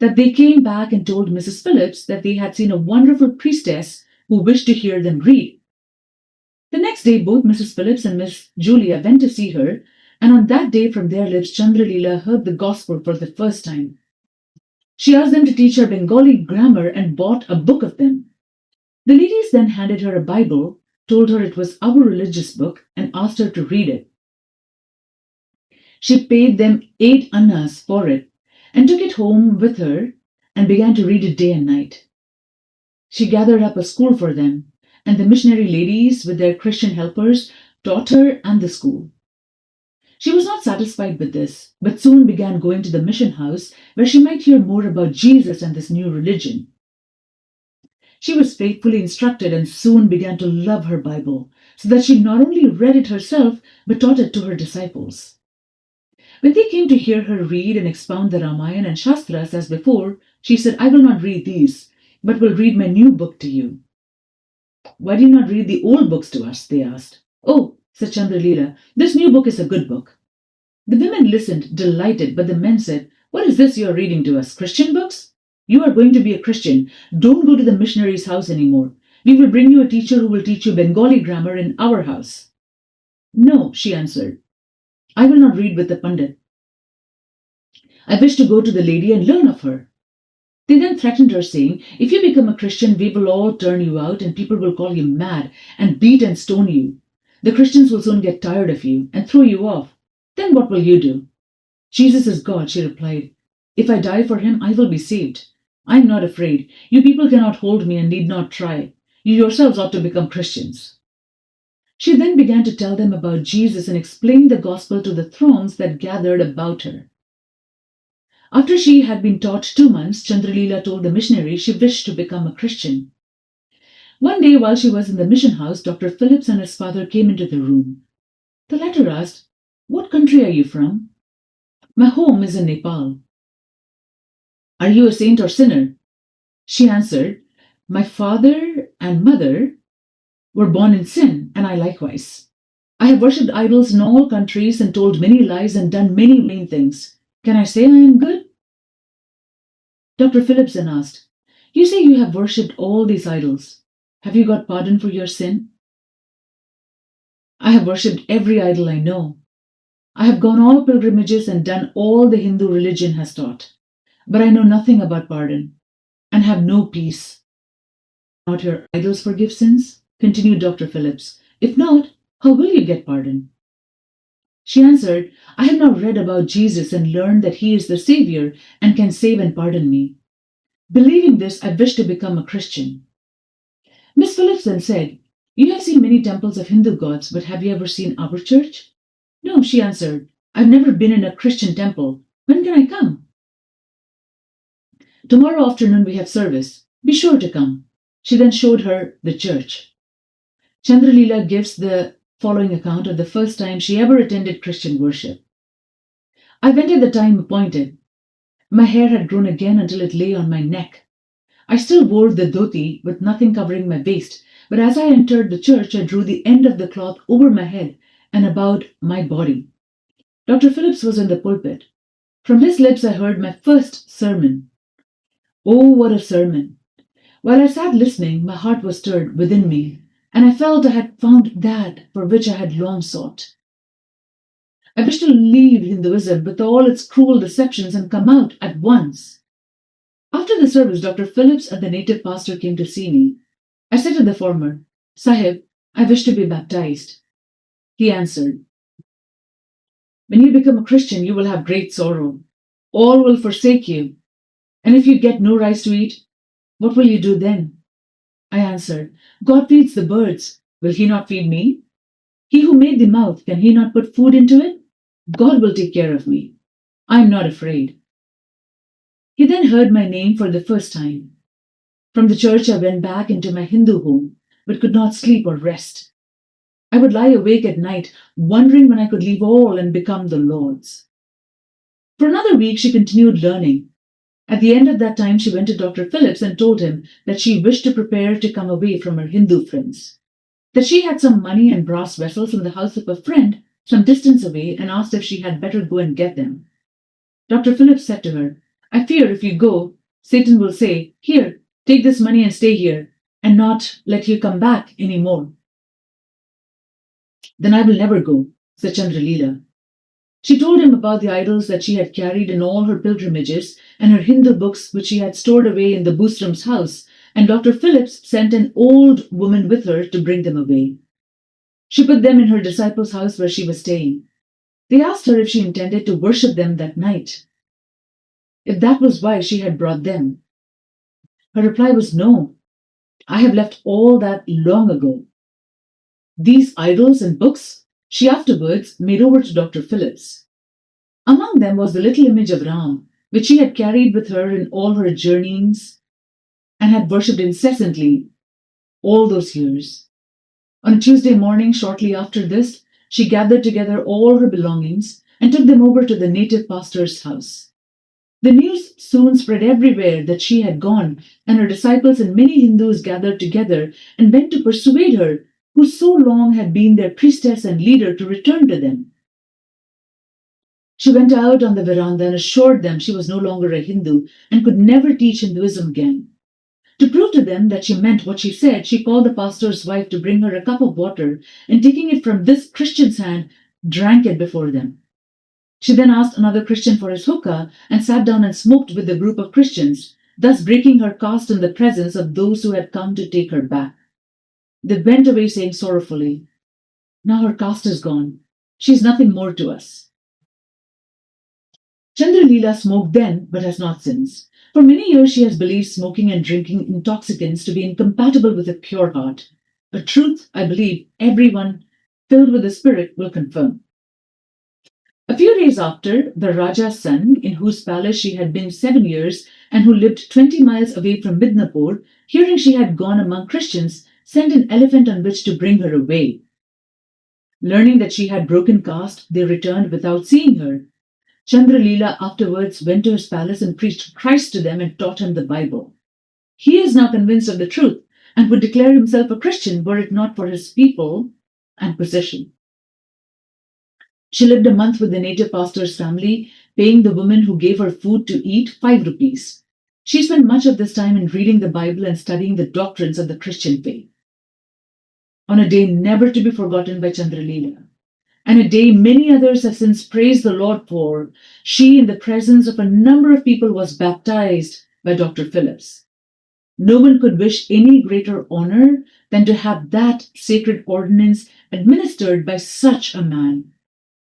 that they came back and told Mrs. Phillips that they had seen a wonderful priestess who wished to hear them read. The next day, both Mrs. Phillips and Miss Julia went to see her, and on that day from their lips Chandra Lela heard the gospel for the first time. She asked them to teach her Bengali grammar and bought a book of them. The ladies then handed her a Bible, told her it was our religious book, and asked her to read it. She paid them 8 annas for it and took it home with her and began to read it day and night. She gathered up a school for them, and the missionary ladies, with their Christian helpers, taught her and the school. She was not satisfied with this, but soon began going to the mission house where she might hear more about Jesus and this new religion. She was faithfully instructed and soon began to love her Bible, so that she not only read it herself but taught it to her disciples. When they came to hear her read and expound the Ramayana and Shastras as before, she said, "I will not read these, but will read my new book to you." "Why do you not read the old books to us?" they asked. "Oh," said Chundra Lela. This new book is a good book. The women listened, delighted, but the men said, What is this you are reading to us? Christian books? You are going to be a Christian. Don't go to the missionary's house anymore. We will bring you a teacher who will teach you Bengali grammar in our house. No, she answered. I will not read with the Pandit. I wish to go to the lady and learn of her. They then threatened her, saying, If you become a Christian, we will all turn you out and people will call you mad and beat and stone you. The Christians will soon get tired of you and throw you off. Then what will you do? Jesus is God, she replied. If I die for him, I will be saved. I am not afraid. You people cannot hold me and need not try. You yourselves ought to become Christians. She then began to tell them about Jesus and explained the gospel to the throngs that gathered about her. After she had been taught 2 months, Chundra Lela told the missionary she wished to become a Christian. One day while she was in the mission house, Dr. Phillips and his father came into the room. The latter asked, What country are you from? My home is in Nepal. Are you a saint or sinner? She answered, My father and mother were born in sin, and I likewise. I have worshipped idols in all countries and told many lies and done many mean things. Can I say I am good? Dr. Phillips then asked, You say you have worshipped all these idols. Have you got pardon for your sin? I have worshipped every idol I know. I have gone all pilgrimages and done all the Hindu religion has taught. But I know nothing about pardon and have no peace. Not your idols forgive sins? Continued Dr. Phillips. If not, how will you get pardon? She answered, I have now read about Jesus and learned that he is the Savior and can save and pardon me. Believing this, I wish to become a Christian. Miss Phillips then said, You have seen many temples of Hindu gods, but have you ever seen our church? No, she answered, I've never been in a Christian temple. When can I come? Tomorrow afternoon we have service. Be sure to come. She then showed her the church. Chundra Lela gives the following account of the first time she ever attended Christian worship. I went at the time appointed. My hair had grown again until it lay on my neck. I still wore the dhoti with nothing covering my waist, but as I entered the church, I drew the end of the cloth over my head and about my body. Dr. Phillips was in the pulpit. From his lips I heard my first sermon. Oh, what a sermon! While I sat listening, my heart was stirred within me, and I felt I had found that for which I had long sought. I wished to leave Hinduism with all its cruel deceptions and come out at once. After the service, Dr. Phillips and the native pastor came to see me. I said to the former, Sahib, I wish to be baptized. He answered, When you become a Christian, you will have great sorrow. All will forsake you. And if you get no rice to eat, what will you do then? I answered, God feeds the birds. Will he not feed me? He who made the mouth, can he not put food into it? God will take care of me. I am not afraid. He then heard my name for the first time. From the church I went back into my Hindu home, but could not sleep or rest. I would lie awake at night, wondering when I could leave all and become the Lord's. For another week she continued learning. At the end of that time she went to Dr. Phillips and told him that she wished to prepare to come away from her Hindu friends. That she had some money and brass vessels in the house of a friend some distance away and asked if she had better go and get them. Dr. Phillips said to her, I fear if you go, Satan will say, Here, take this money and stay here, and not let you come back any more. Then I will never go, said Chundra Lela. She told him about the idols that she had carried in all her pilgrimages and her Hindu books which she had stored away in the Boostram's house, and Dr. Phillips sent an old woman with her to bring them away. She put them in her disciple's house where she was staying. They asked her if she intended to worship them that night, if that was why she had brought them. Her reply was no. I have left all that long ago. These idols and books she afterwards made over to Dr. Phillips. Among them was the little image of Ram, which she had carried with her in all her journeyings and had worshipped incessantly all those years. On a Tuesday morning, shortly after this, she gathered together all her belongings and took them over to the native pastor's house. The news soon spread everywhere that she had gone, and her disciples and many Hindus gathered together and went to persuade her who so long had been their priestess and leader, to return to them. She went out on the veranda and assured them she was no longer a Hindu and could never teach Hinduism again. To prove to them that she meant what she said, she called the pastor's wife to bring her a cup of water and, taking it from this Christian's hand, drank it before them. She then asked another Christian for his hookah and sat down and smoked with the group of Christians, thus breaking her caste in the presence of those who had come to take her back. They went away saying sorrowfully, "Now her caste is gone. She is nothing more to us." Chundra Lela smoked then, but has not since. For many years she has believed smoking and drinking intoxicants to be incompatible with a pure heart, a truth I believe everyone filled with the Spirit will confirm. A few days after, the Raja's son, in whose palace she had been 7 years and who lived 20 miles away from Midnapur, hearing she had gone among Christians, sent an elephant on which to bring her away. Learning that she had broken caste, they returned without seeing her. Chundra Lela afterwards went to his palace and preached Christ to them and taught him the Bible. He is now convinced of the truth and would declare himself a Christian were it not for his people and position. She lived a month with the native pastor's family, paying the woman who gave her food to eat 5 rupees. She spent much of this time in reading the Bible and studying the doctrines of the Christian faith. On a day never to be forgotten by Chundra Lela, and a day many others have since praised the Lord for, she, in the presence of a number of people, was baptized by Dr. Phillips. No one could wish any greater honor than to have that sacred ordinance administered by such a man,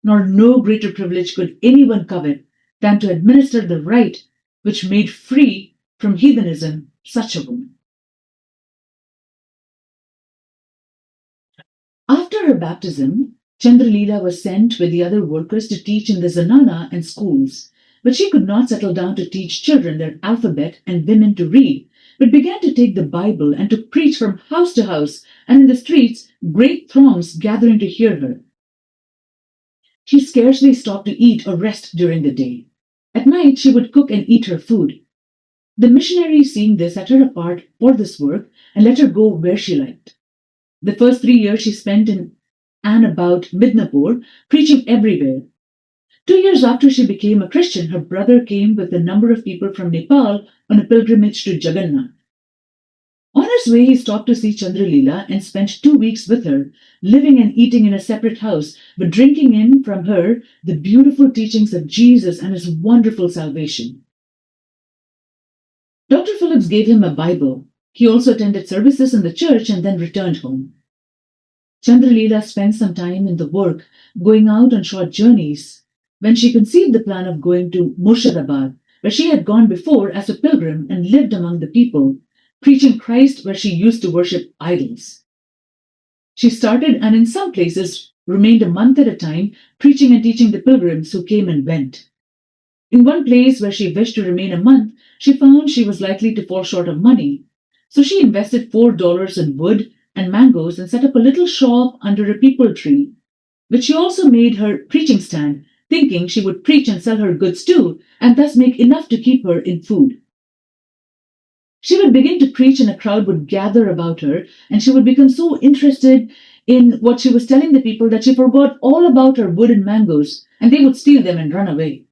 nor no greater privilege could anyone covet than to administer the rite which made free from heathenism such a woman. After her baptism, Chundra Lela was sent with the other workers to teach in the zanana and schools, but she could not settle down to teach children their alphabet and women to read, but began to take the Bible and to preach from house to house, and in the streets great throngs gathering to hear her. She scarcely stopped to eat or rest during the day. At night she would cook and eat her food. The missionaries, seeing this, set her apart for this work and let her go where she liked. The first 3 years she spent in and about Midnapur, preaching everywhere. 2 years after she became a Christian, her brother came with a number of people from Nepal on a pilgrimage to Jagannath. On his way, he stopped to see Chundra Lela and spent 2 weeks with her, living and eating in a separate house, but drinking in from her the beautiful teachings of Jesus and his wonderful salvation. Dr. Phillips gave him a Bible. He also attended services in the church and then returned home. Chundra Lela spent some time in the work, going out on short journeys. When she conceived the plan of going to Murshidabad, where she had gone before as a pilgrim and lived among the people, preaching Christ where she used to worship idols. She started and in some places remained a month at a time, preaching and teaching the pilgrims who came and went. In one place where she wished to remain a month, she found she was likely to fall short of money. So she invested $4 in wood and mangoes and set up a little shop under a peepal tree, which she also made her preaching stand, thinking she would preach and sell her goods too, and thus make enough to keep her in food. She would begin to preach and a crowd would gather about her, and she would become so interested in what she was telling the people that she forgot all about her wood and mangoes, and they would steal them and run away.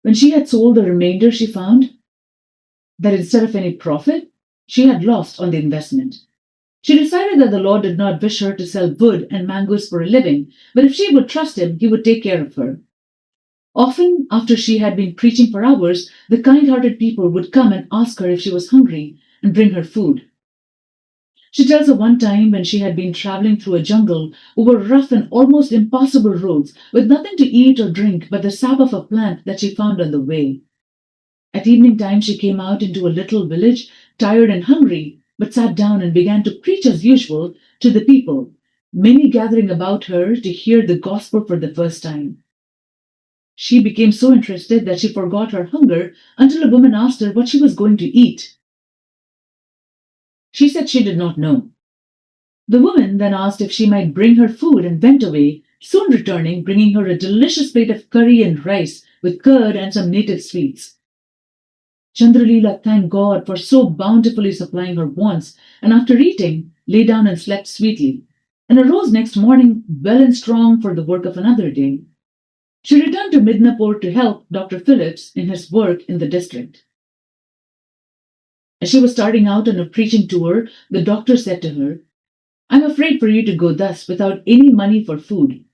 When she had sold the remainder, she found that instead of any profit, she had lost on the investment. She decided that the Lord did not wish her to sell wood and mangoes for a living, but if she would trust him, he would take care of her. Often, after she had been preaching for hours, the kind-hearted people would come and ask her if she was hungry and bring her food. She tells of one time when she had been traveling through a jungle over rough and almost impossible roads with nothing to eat or drink but the sap of a plant that she found on the way. At evening time, she came out into a little village, tired and hungry, but sat down and began to preach as usual to the people, many gathering about her to hear the gospel for the first time. She became so interested that she forgot her hunger until a woman asked her what she was going to eat. She said she did not know. The woman then asked if she might bring her food and went away, soon returning, bringing her a delicious plate of curry and rice with curd and some native sweets. Chundra Lela thanked God for so bountifully supplying her wants, and after eating, lay down and slept sweetly, and arose next morning well and strong for the work of another day. She returned to Midnapore to help Dr. Phillips in his work in the district. As she was starting out on a preaching tour, the doctor said to her, "I'm afraid for you to go thus without any money for food."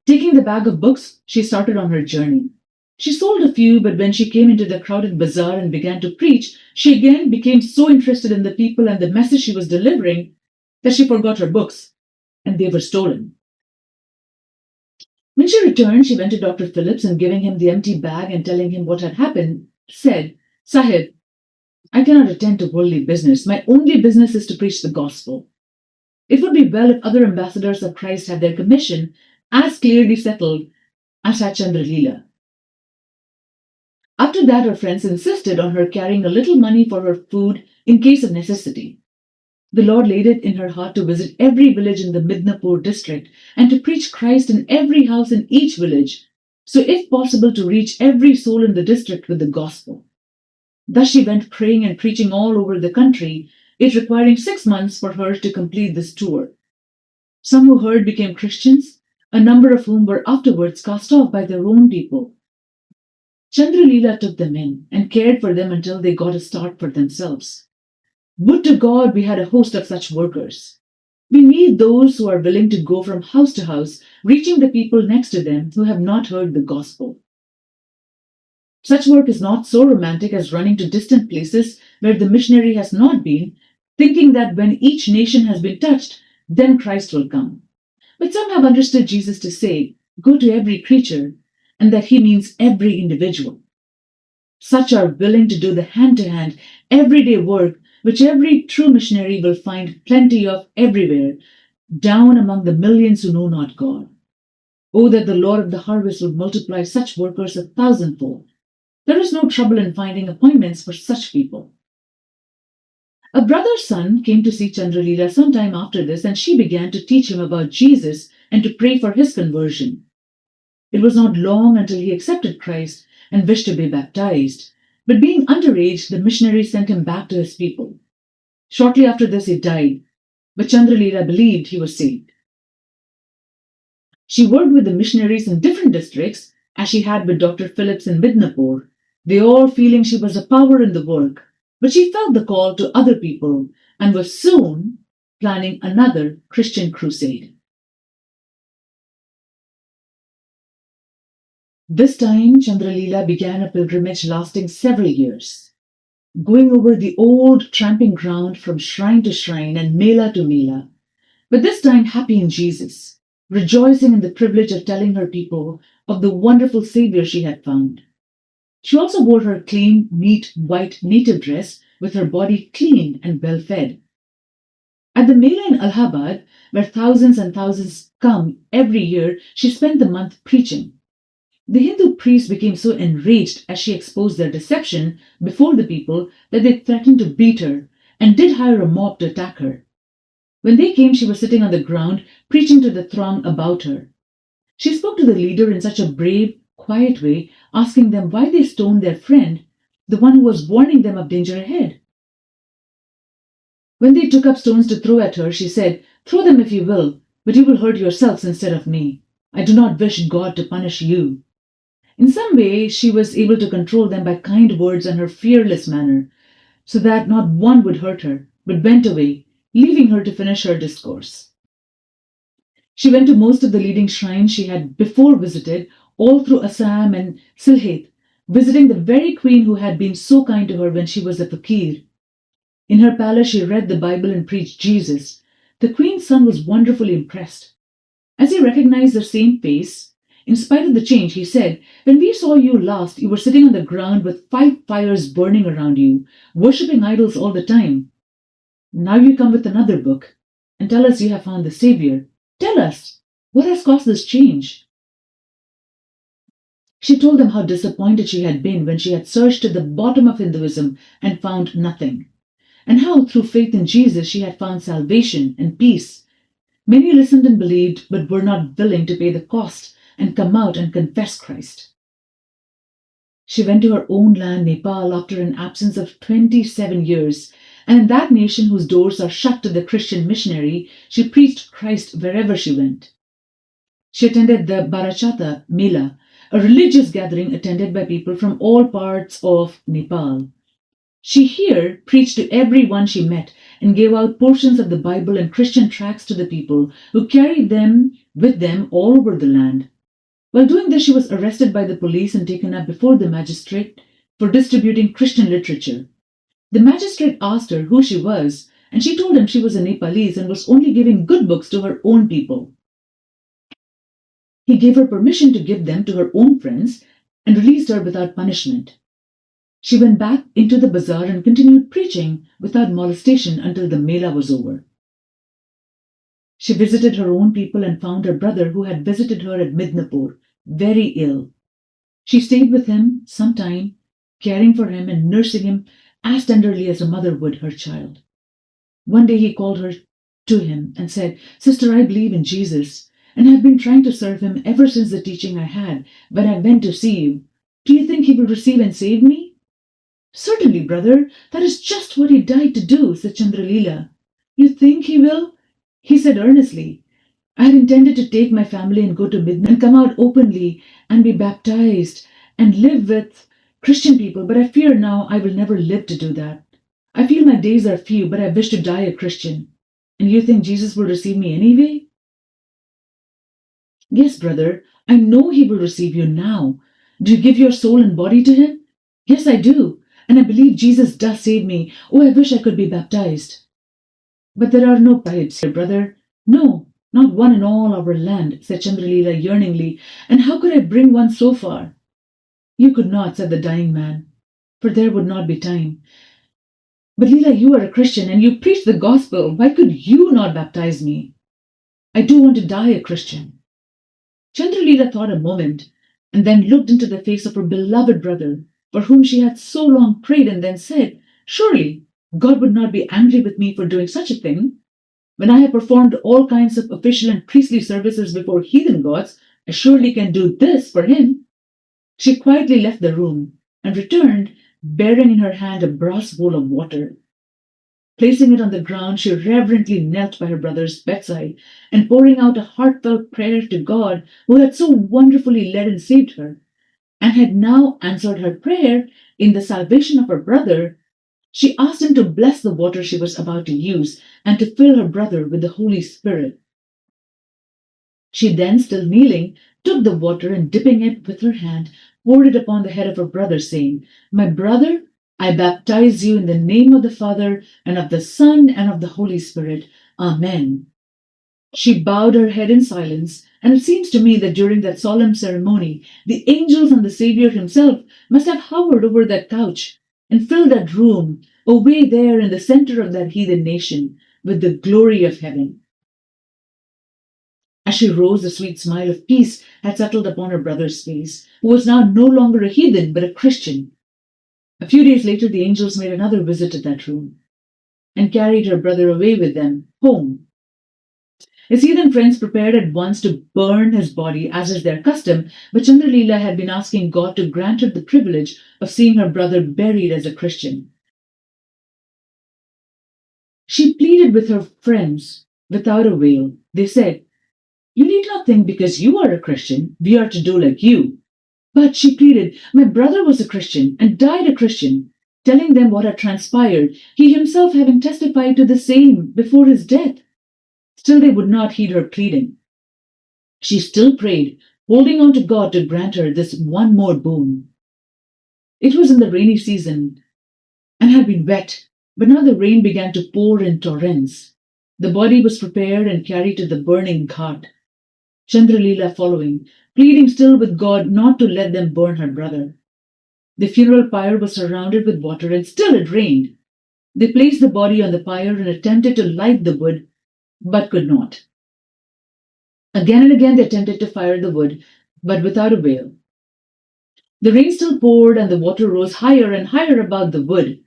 Taking the bag of books, she started on her journey. She sold a few, but when she came into the crowded bazaar and began to preach, she again became so interested in the people and the message she was delivering that she forgot her books, and they were stolen. When she returned, she went to Dr. Phillips and giving him the empty bag and telling him what had happened, said, "Sahib, I cannot attend to worldly business. My only business is to preach the gospel. It would be well if other ambassadors of Christ had their commission as clearly settled as had Chundra Lela." After that, her friends insisted on her carrying a little money for her food in case of necessity. The Lord laid it in her heart to visit every village in the Midnapur district and to preach Christ in every house in each village, so if possible to reach every soul in the district with the gospel. Thus she went praying and preaching all over the country, it requiring 6 months for her to complete this tour. Some who heard became Christians, a number of whom were afterwards cast off by their own people. Chundra Lela took them in and cared for them until they got a start for themselves. Would to God we had a host of such workers. We need those who are willing to go from house to house, reaching the people next to them who have not heard the gospel. Such work is not so romantic as running to distant places where the missionary has not been, thinking that when each nation has been touched, then Christ will come. But some have understood Jesus to say, "Go to every creature," and that he means every individual. Such are willing to do the hand-to-hand, everyday work which every true missionary will find plenty of everywhere, down among the millions who know not God. Oh, that the Lord of the harvest would multiply such workers 1,000-fold. There is no trouble in finding appointments for such people. A brother's son came to see Chundra Lela some time after this, and she began to teach him about Jesus and to pray for his conversion. It was not long until he accepted Christ and wished to be baptized, but being underage, the missionary sent him back to his people. Shortly after this, he died, but Chundra Lela believed he was saved. She worked with the missionaries in different districts, as she had with Dr. Phillips in Midnapur, they all feeling she was a power in the work, but she felt the call to other people and was soon planning another Christian crusade. This time, Chundra Lela began a pilgrimage lasting several years, going over the old tramping ground from shrine to shrine and mela to mela, but this time happy in Jesus, rejoicing in the privilege of telling her people of the wonderful Savior she had found. She also wore her clean, neat, white native dress with her body clean and well fed. At the Mela in Allahabad, where thousands and thousands come every year, she spent the month preaching. The Hindu priests became so enraged as she exposed their deception before the people that they threatened to beat her and did hire a mob to attack her. When they came, she was sitting on the ground, preaching to the throng about her. She spoke to the leader in such a brave, quiet way, asking them why they stoned their friend, the one who was warning them of danger ahead. When they took up stones to throw at her, she said, "Throw them if you will, but you will hurt yourselves instead of me. I do not wish God to punish you." In some way, she was able to control them by kind words and her fearless manner, so that not one would hurt her, but went away, leaving her to finish her discourse. She went to most of the leading shrines she had before visited, all through Assam and Sylhet, visiting the very queen who had been so kind to her when she was a fakir. In her palace, she read the Bible and preached Jesus. The queen's son was wonderfully impressed. As he recognized the same face, in spite of the change, he said, "When we saw you last, you were sitting on the ground with 5 fires burning around you, worshipping idols all the time. Now you come with another book and tell us you have found the Savior. Tell us, what has caused this change?" She told them how disappointed she had been when she had searched to the bottom of Hinduism and found nothing, and how through faith in Jesus she had found salvation and peace. Many listened and believed, but were not willing to pay the cost and come out and confess Christ. She went to her own land, Nepal, after an absence of 27 years. And in that nation whose doors are shut to the Christian missionary, she preached Christ wherever she went. She attended the Barachata Mela, a religious gathering attended by people from all parts of Nepal. She here preached to everyone she met and gave out portions of the Bible and Christian tracts to the people who carried them with them all over the land. While doing this, she was arrested by the police and taken up before the magistrate for distributing Christian literature. The magistrate asked her who she was, and she told him she was a Nepalese and was only giving good books to her own people. He gave her permission to give them to her own friends and released her without punishment. She went back into the bazaar and continued preaching without molestation until the Mela was over. She visited her own people and found her brother, who had visited her at Midnapur, very ill. She stayed with him some time, caring for him and nursing him as tenderly as a mother would her child. One day he called her to him and said, "Sister, I believe in Jesus and have been trying to serve him ever since the teaching I had when I went to see you. Do you think he will receive and save me?" "Certainly, brother. That is just what he died to do," said Chundra Lela. "You think he will?" He said earnestly, "I had intended to take my family and go to Midna and come out openly and be baptized and live with Christian people, but I fear now I will never live to do that. I feel my days are few, but I wish to die a Christian. And you think Jesus will receive me anyway?" "Yes, brother, I know he will receive you now. Do you give your soul and body to him?" "Yes, I do. And I believe Jesus does save me. Oh, I wish I could be baptized." "But there are no pipes here, brother." "No, not one in all our land," said Chandralila yearningly. "And how could I bring one so far?" "You could not," said the dying man, "for there would not be time. But Leela, you are a Christian and you preach the gospel. Why could you not baptize me? I do want to die a Christian." Chandralila thought a moment and then looked into the face of her beloved brother, for whom she had so long prayed, and then said, "Surely God would not be angry with me for doing such a thing. When I have performed all kinds of official and priestly services before heathen gods, I surely can do this for him." She quietly left the room and returned, bearing in her hand a brass bowl of water. Placing it on the ground, she reverently knelt by her brother's bedside and pouring out a heartfelt prayer to God, who had so wonderfully led and saved her, and had now answered her prayer in the salvation of her brother, she asked him to bless the water she was about to use and to fill her brother with the Holy Spirit. She then, still kneeling, took the water and dipping it with her hand, poured it upon the head of her brother, saying, "My brother, I baptize you in the name of the Father, and of the Son, and of the Holy Spirit. Amen." She bowed her head in silence, and it seems to me that during that solemn ceremony, the angels and the Saviour himself must have hovered over that couch and filled that room, away there in the center of that heathen nation, with the glory of heaven. As she rose, a sweet smile of peace had settled upon her brother's face, who was now no longer a heathen but a Christian. A few days later, the angels made another visit to that room and carried her brother away with them home. His heathen friends prepared at once to burn his body, as is their custom, but Chandralila had been asking God to grant her the privilege of seeing her brother buried as a Christian. She pleaded with her friends without avail. They said, "You need not think because you are a Christian, we are to do like you." But she pleaded, "My brother was a Christian and died a Christian," telling them what had transpired, he himself having testified to the same before his death. Still they would not heed her pleading. She still prayed, holding on to God to grant her this one more boon. It was in the rainy season and had been wet, but now the rain began to pour in torrents. The body was prepared and carried to the burning ghat, Chandralila following, pleading still with God not to let them burn her brother. The funeral pyre was surrounded with water, and still it rained. They placed the body on the pyre and attempted to light the wood, but could not. Again and again they attempted to fire the wood, but without avail. The rain still poured, and the water rose higher and higher above the wood.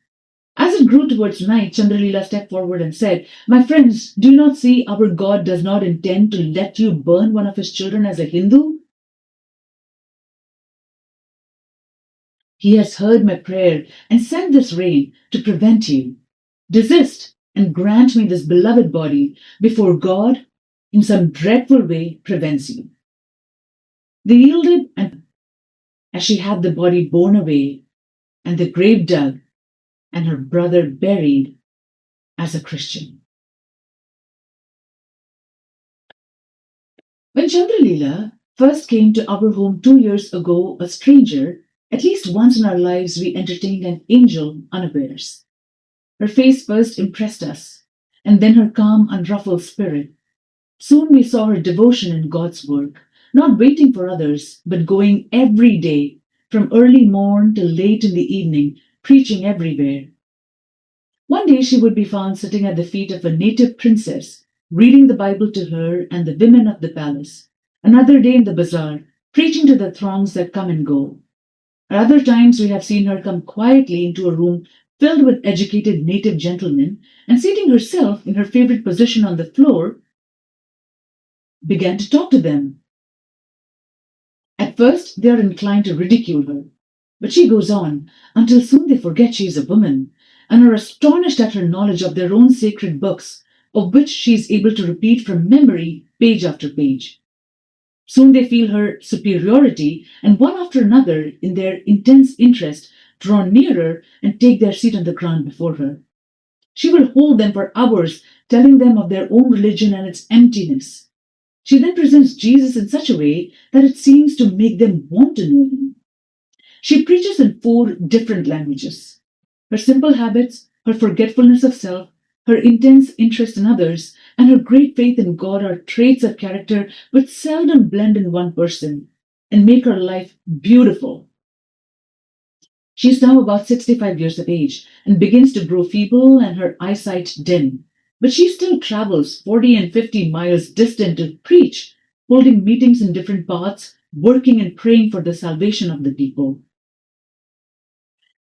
As it grew towards night, Chandralila stepped forward and said, "My friends, do you not see our God does not intend to let you burn one of his children as a Hindu? He has heard my prayer and sent this rain to prevent you. Desist and grant me this beloved body before God, in some dreadful way, prevents you. They yielded, and as she had the body borne away, and the grave dug, and her brother buried as a Christian. When Chundra Lela first came to our home 2 years ago, a stranger, at least once in our lives we entertained an angel unawares. Her face first impressed us, and then her calm, unruffled spirit. Soon we saw her devotion in God's work, not waiting for others, but going every day, from early morn till late in the evening, preaching everywhere. One day she would be found sitting at the feet of a native princess, reading the Bible to her and the women of the palace. Another day in the bazaar, preaching to the throngs that come and go. At other times we have seen her come quietly into a room filled with educated native gentlemen and seating herself in her favorite position on the floor, began to talk to them. At first, they are inclined to ridicule her, but she goes on until soon they forget she is a woman and are astonished at her knowledge of their own sacred books, of which she is able to repeat from memory page after page. Soon they feel her superiority, and one after another, in their intense interest, draw nearer and take their seat on the ground before her. She will hold them for hours, telling them of their own religion and its emptiness. She then presents Jesus in such a way that it seems to make them want to know him. She preaches in 4 different languages. Her simple habits, her forgetfulness of self, her intense interest in others, and her great faith in God are traits of character which seldom blend in one person and make her life beautiful. She is now about 65 years of age and begins to grow feeble and her eyesight dim. But she still travels 40 and 50 miles distant to preach, holding meetings in different parts, working and praying for the salvation of the people.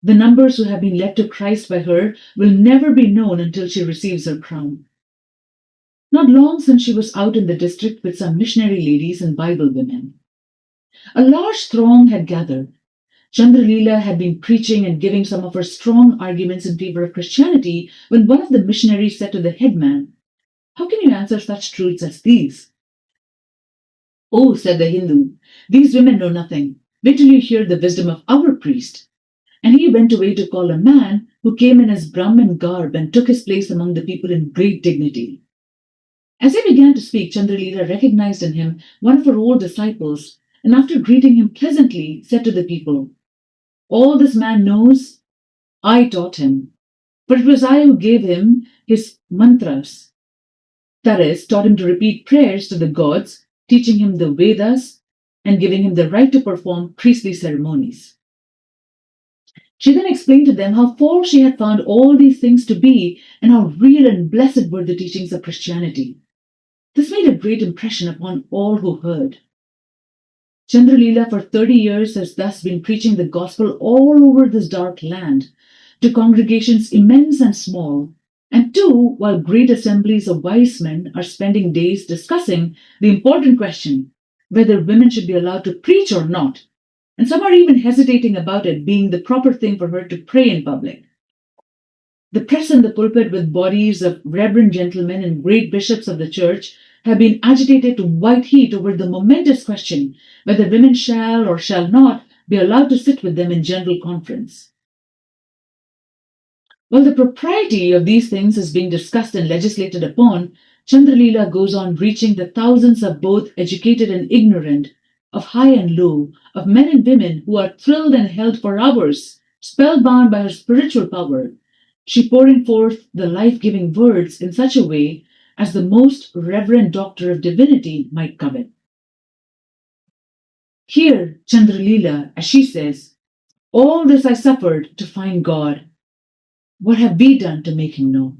The numbers who have been led to Christ by her will never be known until she receives her crown. Not long since she was out in the district with some missionary ladies and Bible women. A large throng had gathered. Chundra Lela had been preaching and giving some of her strong arguments in favor of Christianity when one of the missionaries said to the headman, "How can you answer such truths as these?" "Oh," said the Hindu, "these women know nothing. Wait till you hear the wisdom of our priest." And he went away to call a man who came in his Brahmin garb and took his place among the people in great dignity. As he began to speak, Chundra Lela recognized in him one of her old disciples, and after greeting him pleasantly, said to the people, "All this man knows, I taught him, for it was I who gave him his mantras, that is, taught him to repeat prayers to the gods, teaching him the Vedas, and giving him the right to perform priestly ceremonies." She then explained to them how false she had found all these things to be and how real and blessed were the teachings of Christianity. This made a great impression upon all who heard. Chundra Lela for 30 years has thus been preaching the gospel all over this dark land, to congregations immense and small, and two, while great assemblies of wise men are spending days discussing the important question whether women should be allowed to preach or not, and some are even hesitating about it being the proper thing for her to pray in public. The press and the pulpit, with bodies of reverend gentlemen and great bishops of the church, have been agitated to white heat over the momentous question whether women shall or shall not be allowed to sit with them in general conference. While the propriety of these things is being discussed and legislated upon, Chundra Lela goes on reaching the thousands of both educated and ignorant, of high and low, of men and women who are thrilled and held for hours, spellbound by her spiritual power, she pouring forth the life-giving words in such a way as the most reverend doctor of divinity might covet. Here, Chundra Lela, as she says, "All this I suffered to find God. What have we done to make him know?"